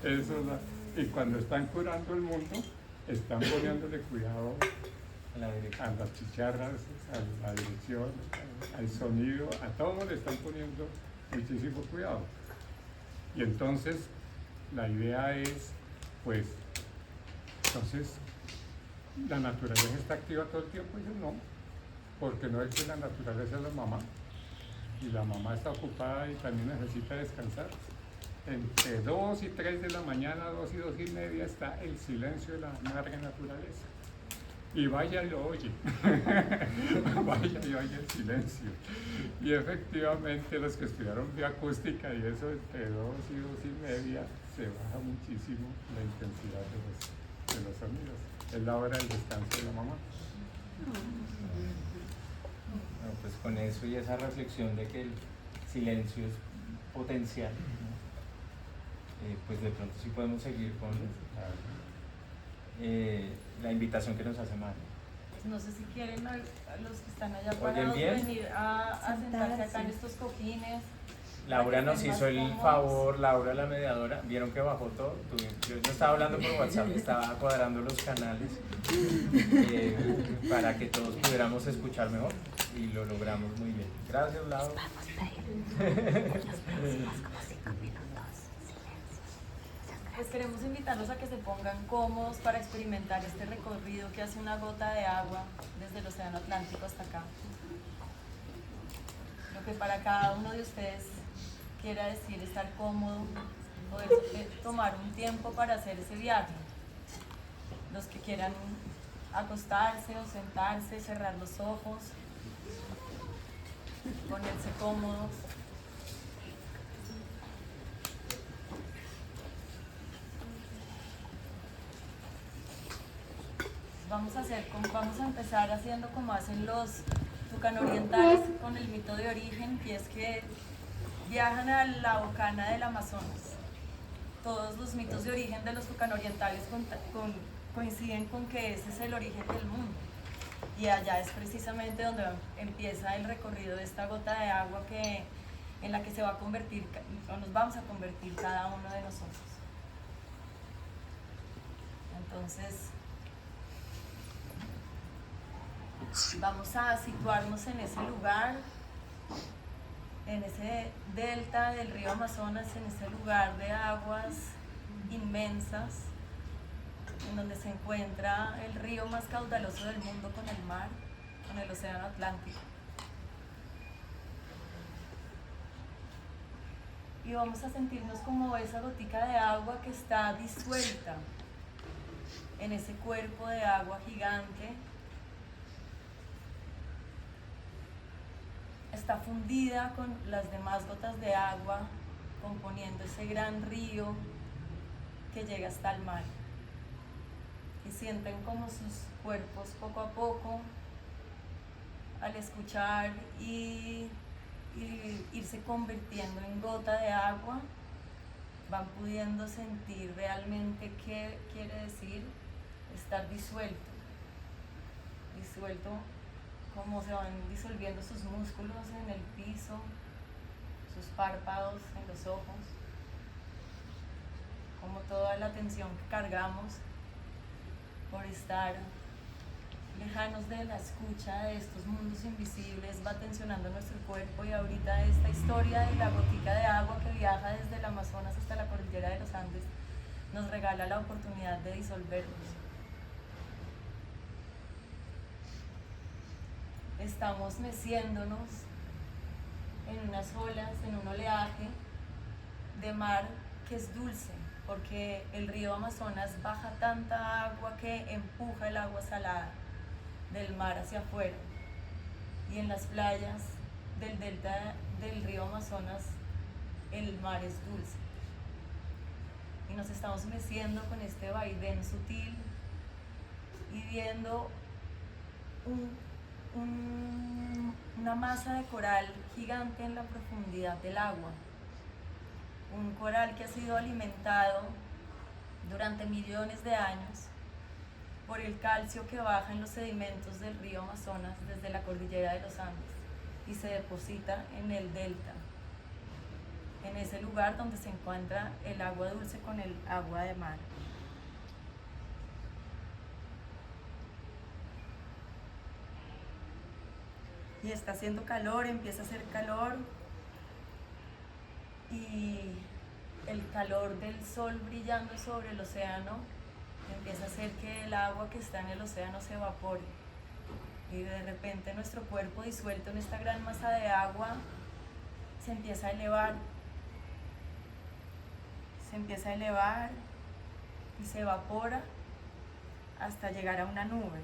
eso y cuando están curando el mundo, están poniéndole cuidado a las chicharras, a la dirección, al sonido, a todo le están poniendo muchísimo cuidado. Y entonces, la idea es, pues, entonces, ¿la naturaleza está activa todo el tiempo? Y yo no, porque no es que la naturaleza es la mamá, y la mamá está ocupada y también necesita descansar. Entre 2 y 3 de la mañana, 2 y 2 y media, está el silencio de la madre naturaleza. Y vaya y lo oye. Vaya y oye el silencio. Y efectivamente los que estudiaron bioacústica y eso entre 2 y 2 y media se baja muchísimo la intensidad de los sonidos. Es la hora del descanso de la mamá. Bueno, pues con eso y esa reflexión de que el silencio es potencial, ¿no? Pues de pronto sí podemos seguir con la invitación que nos hace Mario. no sé si quieren a los que están allá Oigan, parados bien. venir a sentarse acá en estos cojines. Laura nos hizo el favor, Laura la mediadora, vieron que bajó todo. Yo estaba hablando por WhatsApp, estaba cuadrando los canales para que todos pudiéramos escuchar mejor y lo logramos muy bien. Gracias, Laura. Vamos a ir los próximos como 5 minutos. Silencio. pues queremos invitarlos a que se pongan cómodos para experimentar este recorrido que hace una gota de agua desde el Océano Atlántico hasta acá. Lo que para cada uno de ustedes quiera decir estar cómodo, poder tomar un tiempo para hacer ese viaje. Los que quieran acostarse o sentarse, cerrar los ojos, ponerse cómodos. Vamos a empezar haciendo como hacen los tucanorientales con el mito de origen, y es que viajan a la bocana del Amazonas. Todos los mitos de origen de los tucanorientales coinciden con que ese es el origen del mundo. Y allá es precisamente donde empieza el recorrido de esta gota de agua en la que se va a convertir, o nos vamos a convertir cada uno de nosotros. Entonces, vamos a situarnos en ese lugar, en ese delta del río Amazonas, en ese lugar de aguas inmensas, en donde se encuentra el río más caudaloso del mundo con el mar, con el Océano Atlántico. Y vamos a sentirnos como esa gotica de agua que está disuelta en ese cuerpo de agua gigante. Está fundida con las demás gotas de agua, componiendo ese gran río que llega hasta el mar. Y sienten como sus cuerpos poco a poco, al escuchar y irse convirtiendo en gota de agua, van pudiendo sentir realmente qué quiere decir estar disuelto. Disuelto, como se van disolviendo sus músculos en el piso, sus párpados, en los ojos, como toda la tensión que cargamos por estar lejanos de la escucha de estos mundos invisibles va tensionando nuestro cuerpo. Y ahorita esta historia de la gotica de agua que viaja desde el Amazonas hasta la cordillera de los Andes nos regala la oportunidad de disolvernos. Estamos meciéndonos en unas olas, en un oleaje de mar que es dulce, porque el río Amazonas baja tanta agua que empuja el agua salada del mar hacia afuera. Y en las playas del delta del río Amazonas el mar es dulce. Y nos estamos meciendo con este vaivén sutil y viendo una masa de coral gigante en la profundidad del agua. Un coral que ha sido alimentado durante millones de años por el calcio que baja en los sedimentos del río Amazonas desde la cordillera de los Andes y se deposita en el delta, en ese lugar donde se encuentra el agua dulce con el agua de mar. Y está haciendo calor, empieza a hacer calor, y el calor del sol brillando sobre el océano empieza a hacer que el agua que está en el océano se evapore. Y de repente nuestro cuerpo disuelto en esta gran masa de agua se empieza a elevar. Se empieza a elevar y se evapora hasta llegar a una nube.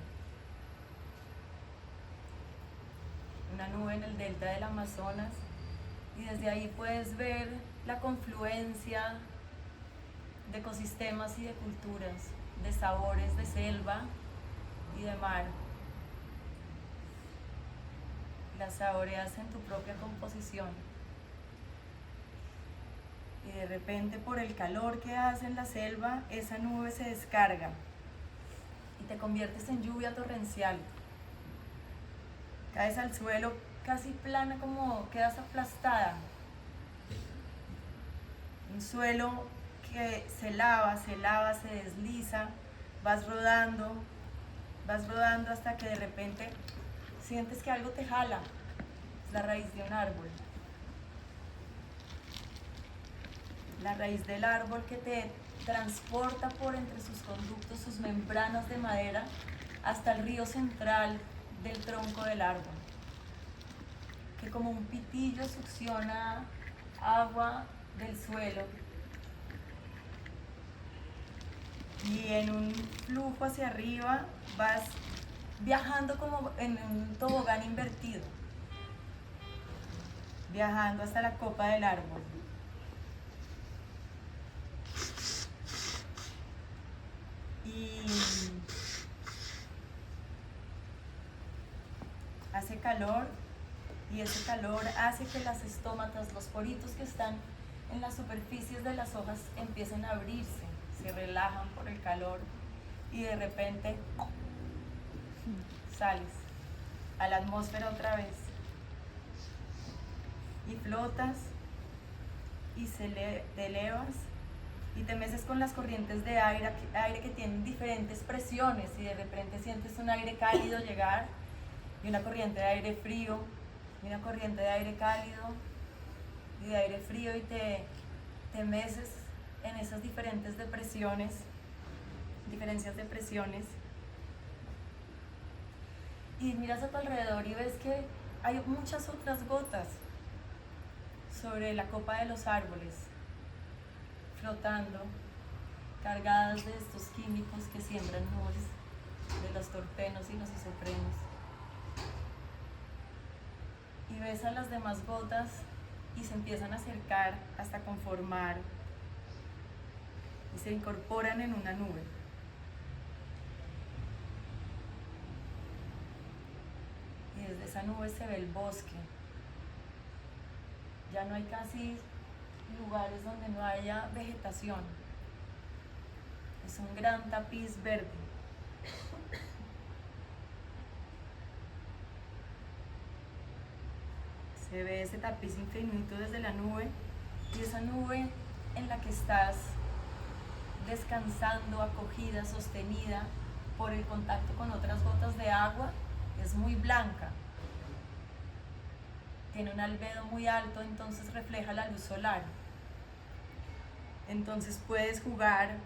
Una nube en el delta del Amazonas, y desde ahí puedes ver la confluencia de ecosistemas y de culturas, de sabores de selva y de mar. Las saboreas en tu propia composición. Y de repente, por el calor que hace en la selva, esa nube se descarga y te conviertes en lluvia torrencial. Caes al suelo casi plana, como quedas aplastada. Un suelo que se lava, se desliza, vas rodando hasta que de repente sientes que algo te jala. Es la raíz de un árbol. La raíz del árbol que te transporta por entre sus conductos sus membranas de madera hasta el río central del tronco del árbol, que como un pitillo succiona agua del suelo y en un flujo hacia arriba vas viajando como en un tobogán invertido, viajando hasta la copa del árbol. Y hace calor, y ese calor hace que las estómatas, los poritos que están en las superficies de las hojas empiecen a abrirse, se relajan por el calor y de repente sales a la atmósfera otra vez y flotas y te elevas y te meces con las corrientes de aire que tienen diferentes presiones y de repente sientes un aire cálido llegar y una corriente de aire frío y una corriente de aire cálido y de aire frío y te meces en esas diferencias de presiones y miras a tu alrededor y ves que hay muchas otras gotas sobre la copa de los árboles, flotando, cargadas de estos químicos que siembran nubes, de los torpenos y los isoprenos. Y ves a las demás gotas y se empiezan a acercar hasta conformar y se incorporan en una nube. Y desde esa nube se ve el bosque. Ya no hay casi lugares donde no haya vegetación. Es un gran tapiz verde. Se ve ese tapiz infinito desde la nube y esa nube en la que estás descansando, acogida, sostenida por el contacto con otras gotas de agua, es muy blanca. Tiene un albedo muy alto, entonces refleja la luz solar. Entonces puedes jugar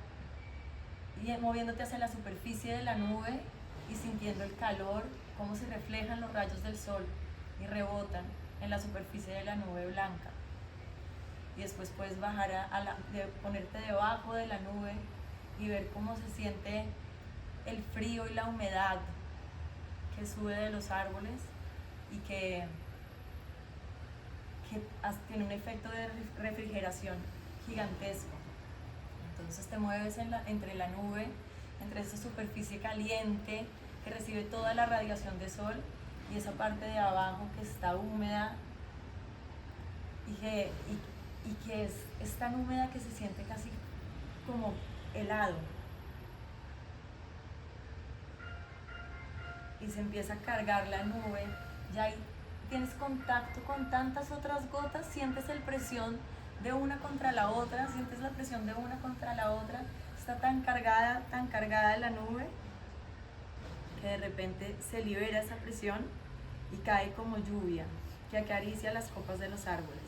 y moviéndote hacia la superficie de la nube y sintiendo el calor, cómo se reflejan los rayos del sol y rebotan en la superficie de la nube blanca. Y después puedes bajar ponerte debajo de la nube y ver cómo se siente el frío y la humedad que sube de los árboles y que tiene un efecto de refrigeración gigantesco. Entonces te mueves entre la nube, entre esa superficie caliente que recibe toda la radiación de sol y esa parte de abajo que está húmeda y que es tan húmeda que se siente casi como helado. Y se empieza a cargar la nube, ya ahí tienes contacto con tantas otras gotas, sientes la presión de una contra la otra, está tan cargada la nube, que de repente se libera esa presión y cae como lluvia que acaricia las copas de los árboles.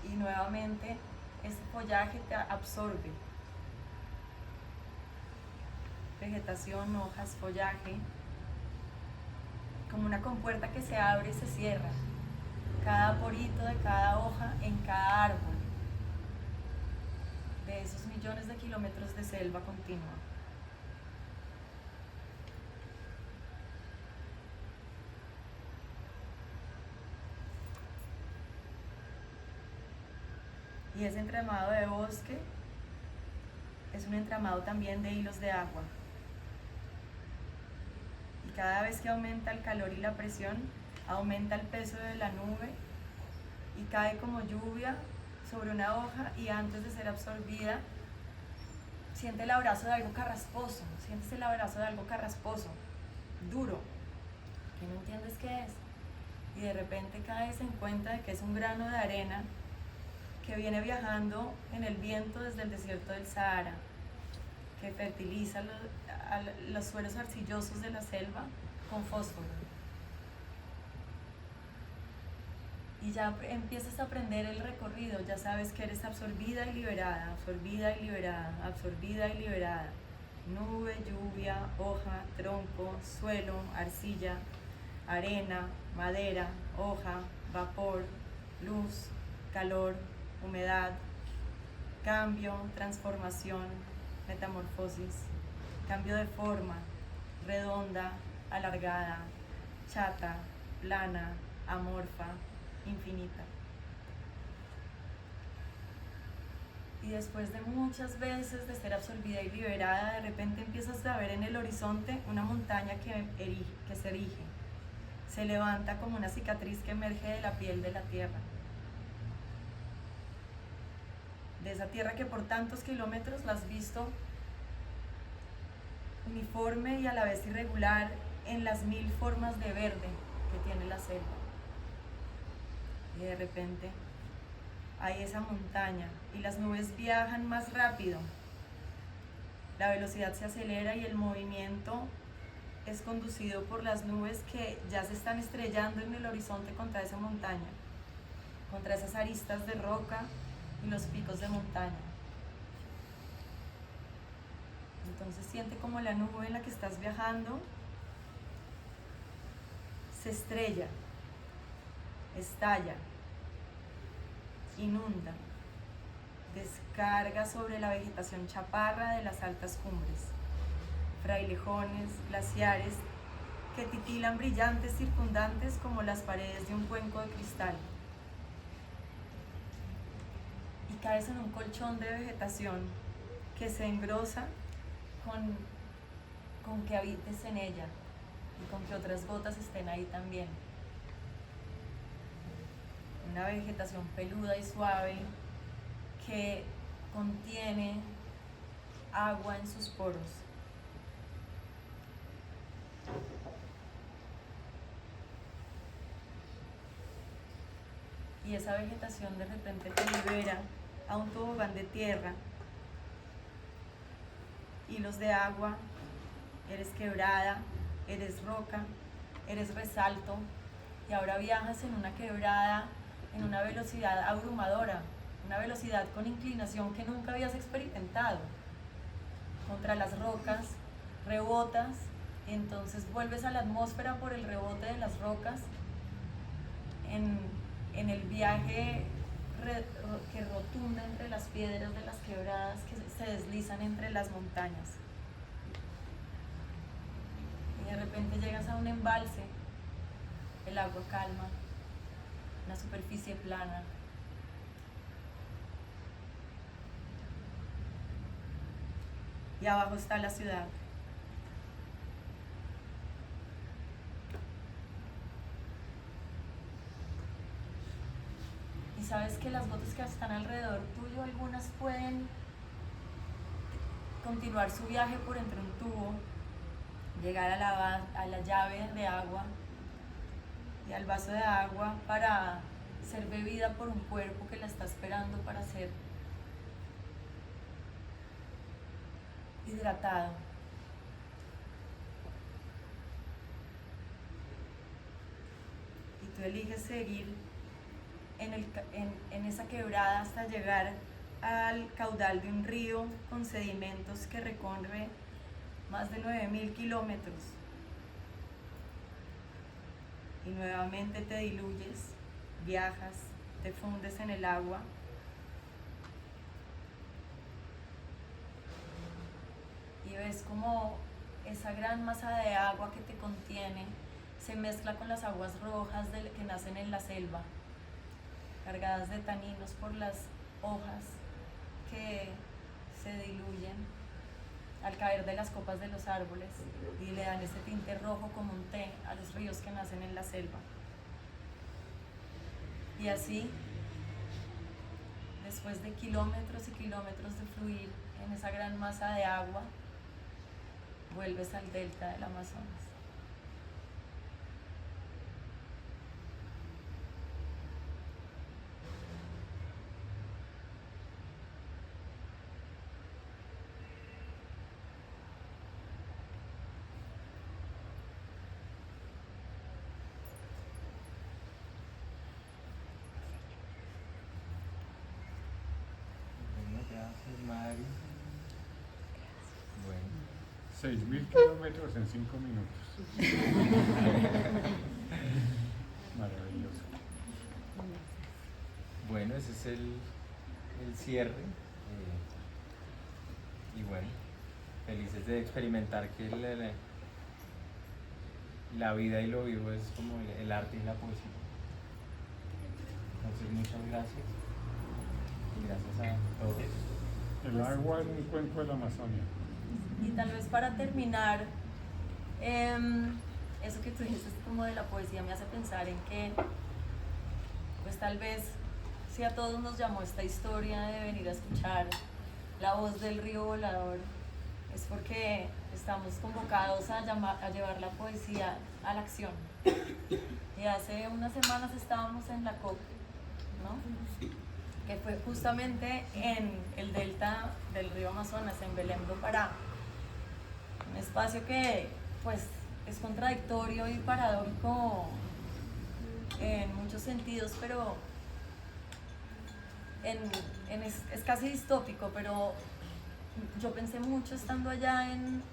Y nuevamente ese follaje te absorbe. Vegetación, hojas, follaje, como una compuerta que se abre y se cierra. Cada porito de cada hoja en cada árbol de esos millones de kilómetros de selva continua. Y ese entramado de bosque es un entramado también de hilos de agua. Y cada vez que aumenta el calor y la presión, aumenta el peso de la nube y cae como lluvia sobre una hoja y antes de ser absorbida, sientes el abrazo de algo carrasposo, duro, que no entiendes qué es. Y de repente caes en cuenta de que es un grano de arena que viene viajando en el viento desde el desierto del Sahara, que fertiliza los suelos arcillosos de la selva con fósforo. y ya empiezas a aprender el recorrido, ya sabes que eres absorbida y liberada, absorbida y liberada, absorbida y liberada. Nube, lluvia, hoja, tronco, suelo, arcilla, arena, madera, hoja, vapor, luz, calor, humedad, cambio, transformación, metamorfosis, cambio de forma, redonda, alargada, chata, plana, amorfa, infinita. Y después de muchas veces de ser absorbida y liberada, de repente empiezas a ver en el horizonte una montaña que se erige, se levanta como una cicatriz que emerge de la piel de la tierra. De esa tierra que por tantos kilómetros la has visto uniforme y a la vez irregular en las 1000 formas de verde que tiene la selva. Y de repente hay esa montaña y las nubes viajan más rápido. La velocidad se acelera y el movimiento es conducido por las nubes que ya se están estrellando en el horizonte contra esa montaña, contra esas aristas de roca y los picos de montaña. Entonces siente como la nube en la que estás viajando se estrella, estalla, inunda, descarga sobre la vegetación chaparra de las altas cumbres, frailejones, glaciares que titilan brillantes circundantes como las paredes de un cuenco de cristal. Y caes en un colchón de vegetación que se engrosa con que habites en ella y con que otras gotas estén ahí también. Una vegetación peluda y suave que contiene agua en sus poros. Y esa vegetación de repente te libera a un tobogán de tierra, hilos de agua, eres quebrada, eres roca, eres resalto, y ahora viajas en una quebrada en una velocidad abrumadora, una velocidad con inclinación que nunca habías experimentado. Contra las rocas, rebotas, y entonces vuelves a la atmósfera por el rebote de las rocas en el viaje que rotunda entre las piedras de las quebradas que se deslizan entre las montañas. Y de repente llegas a un embalse, el agua calma, una superficie plana. Y abajo está la ciudad. Y sabes que las gotas que están alrededor tuyo, algunas pueden continuar su viaje por entre un tubo, llegar a la llave de agua y al vaso de agua para ser bebida por un cuerpo que la está esperando para ser hidratado. Y tú eliges seguir en esa quebrada hasta llegar al caudal de un río con sedimentos que recorre más de 9000 kilómetros. Y nuevamente te diluyes, viajas, te fundes en el agua. Y ves como esa gran masa de agua que te contiene se mezcla con las aguas rojas que nacen en la selva, cargadas de taninos por las hojas que se diluyen al caer de las copas de los árboles y le dan ese tinte rojo como un té a los ríos que nacen en la selva. Y así, después de kilómetros y kilómetros de fluir en esa gran masa de agua, vuelves al delta del Amazonas. Gracias, Mari. Bueno. 6.000 kilómetros en 5 minutos. Maravilloso. Bueno, ese es el cierre. Y bueno, felices de experimentar que la vida y lo vivo es como el arte y la poesía. Entonces, muchas gracias. Y gracias a todos. El agua en un cuenco de la Amazonia. Y tal vez para terminar, eso que tú dices como de la poesía me hace pensar en que, pues tal vez, si a todos nos llamó esta historia de venir a escuchar la voz del río volador, es porque estamos convocados a llevar la poesía a la acción. Y hace unas semanas estábamos en la COP, ¿no? Que fue justamente en el delta del río Amazonas, en Belém do Pará. Un espacio que pues es contradictorio y paradójico en muchos sentidos, pero es casi distópico, pero yo pensé mucho estando allá en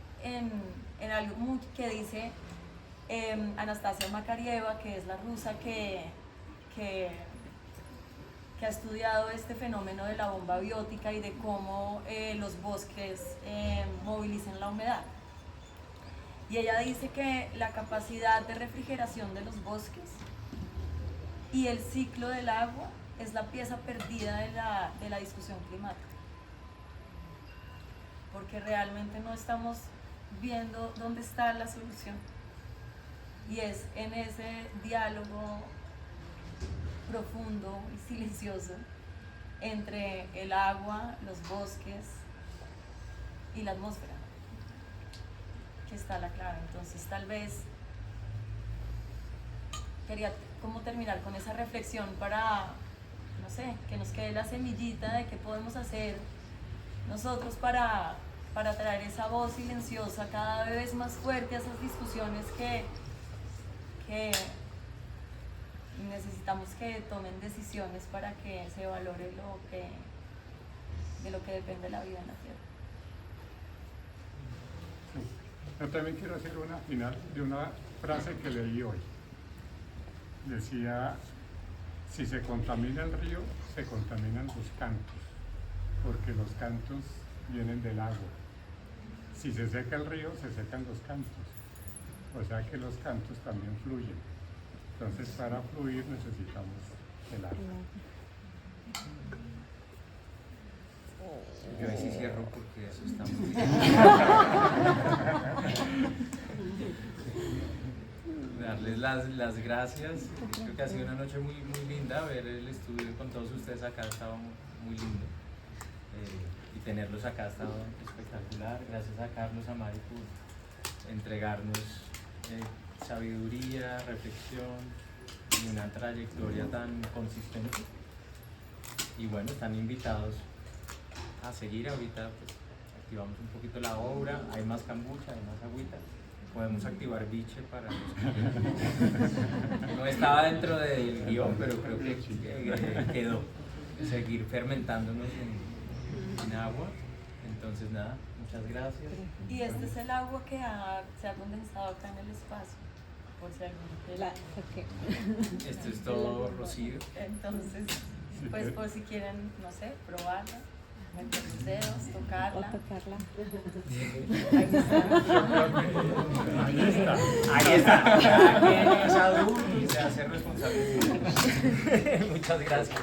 algo que dice Anastasia Makarieva, que es la rusa que ha estudiado este fenómeno de la bomba biótica y de cómo los bosques movilizan la humedad. Y ella dice que la capacidad de refrigeración de los bosques y el ciclo del agua es la pieza perdida de la discusión climática. Porque realmente no estamos viendo dónde está la solución. Y es en ese diálogo profundo y silencioso entre el agua, los bosques y la atmósfera que está la clave. Entonces tal vez quería como terminar con esa reflexión para, no sé, que nos quede la semillita de qué podemos hacer nosotros para traer esa voz silenciosa cada vez más fuerte a esas discusiones que necesitamos que tomen decisiones para que se valore de lo que depende la vida en la Tierra. Sí. Yo también quiero hacer una final de una frase que leí hoy. Decía, si se contamina el río, se contaminan los cantos, porque los cantos vienen del agua. Si se seca el río, se secan los cantos. O sea que los cantos también fluyen. Entonces, para fluir necesitamos el agua. Yo ahí sí cierro porque eso está muy bien. Darles las gracias. Creo que ha sido una noche muy, muy linda. Ver el estudio con todos ustedes acá estaba muy lindo. Y tenerlos acá ha estado espectacular. Gracias a Carlos, a Mari por entregarnos sabiduría, reflexión y una trayectoria tan consistente. Y bueno, están invitados a seguir. Ahorita pues, activamos un poquito la obra, hay más kombucha, hay más agüita. Podemos activar biche para los que... No estaba dentro del guión, pero creo que quedó. Seguir fermentándonos en agua. Entonces nada, muchas gracias. Y este es el agua que se ha condensado acá en el espacio, por si alguno quiere. Esto es todo rocío. Entonces, pues por si quieren, no sé, probarla, meter sus dedos, tocarla. Ahí está. Ahí está. Ya tiene esa duda y se hace responsable. Muchas gracias.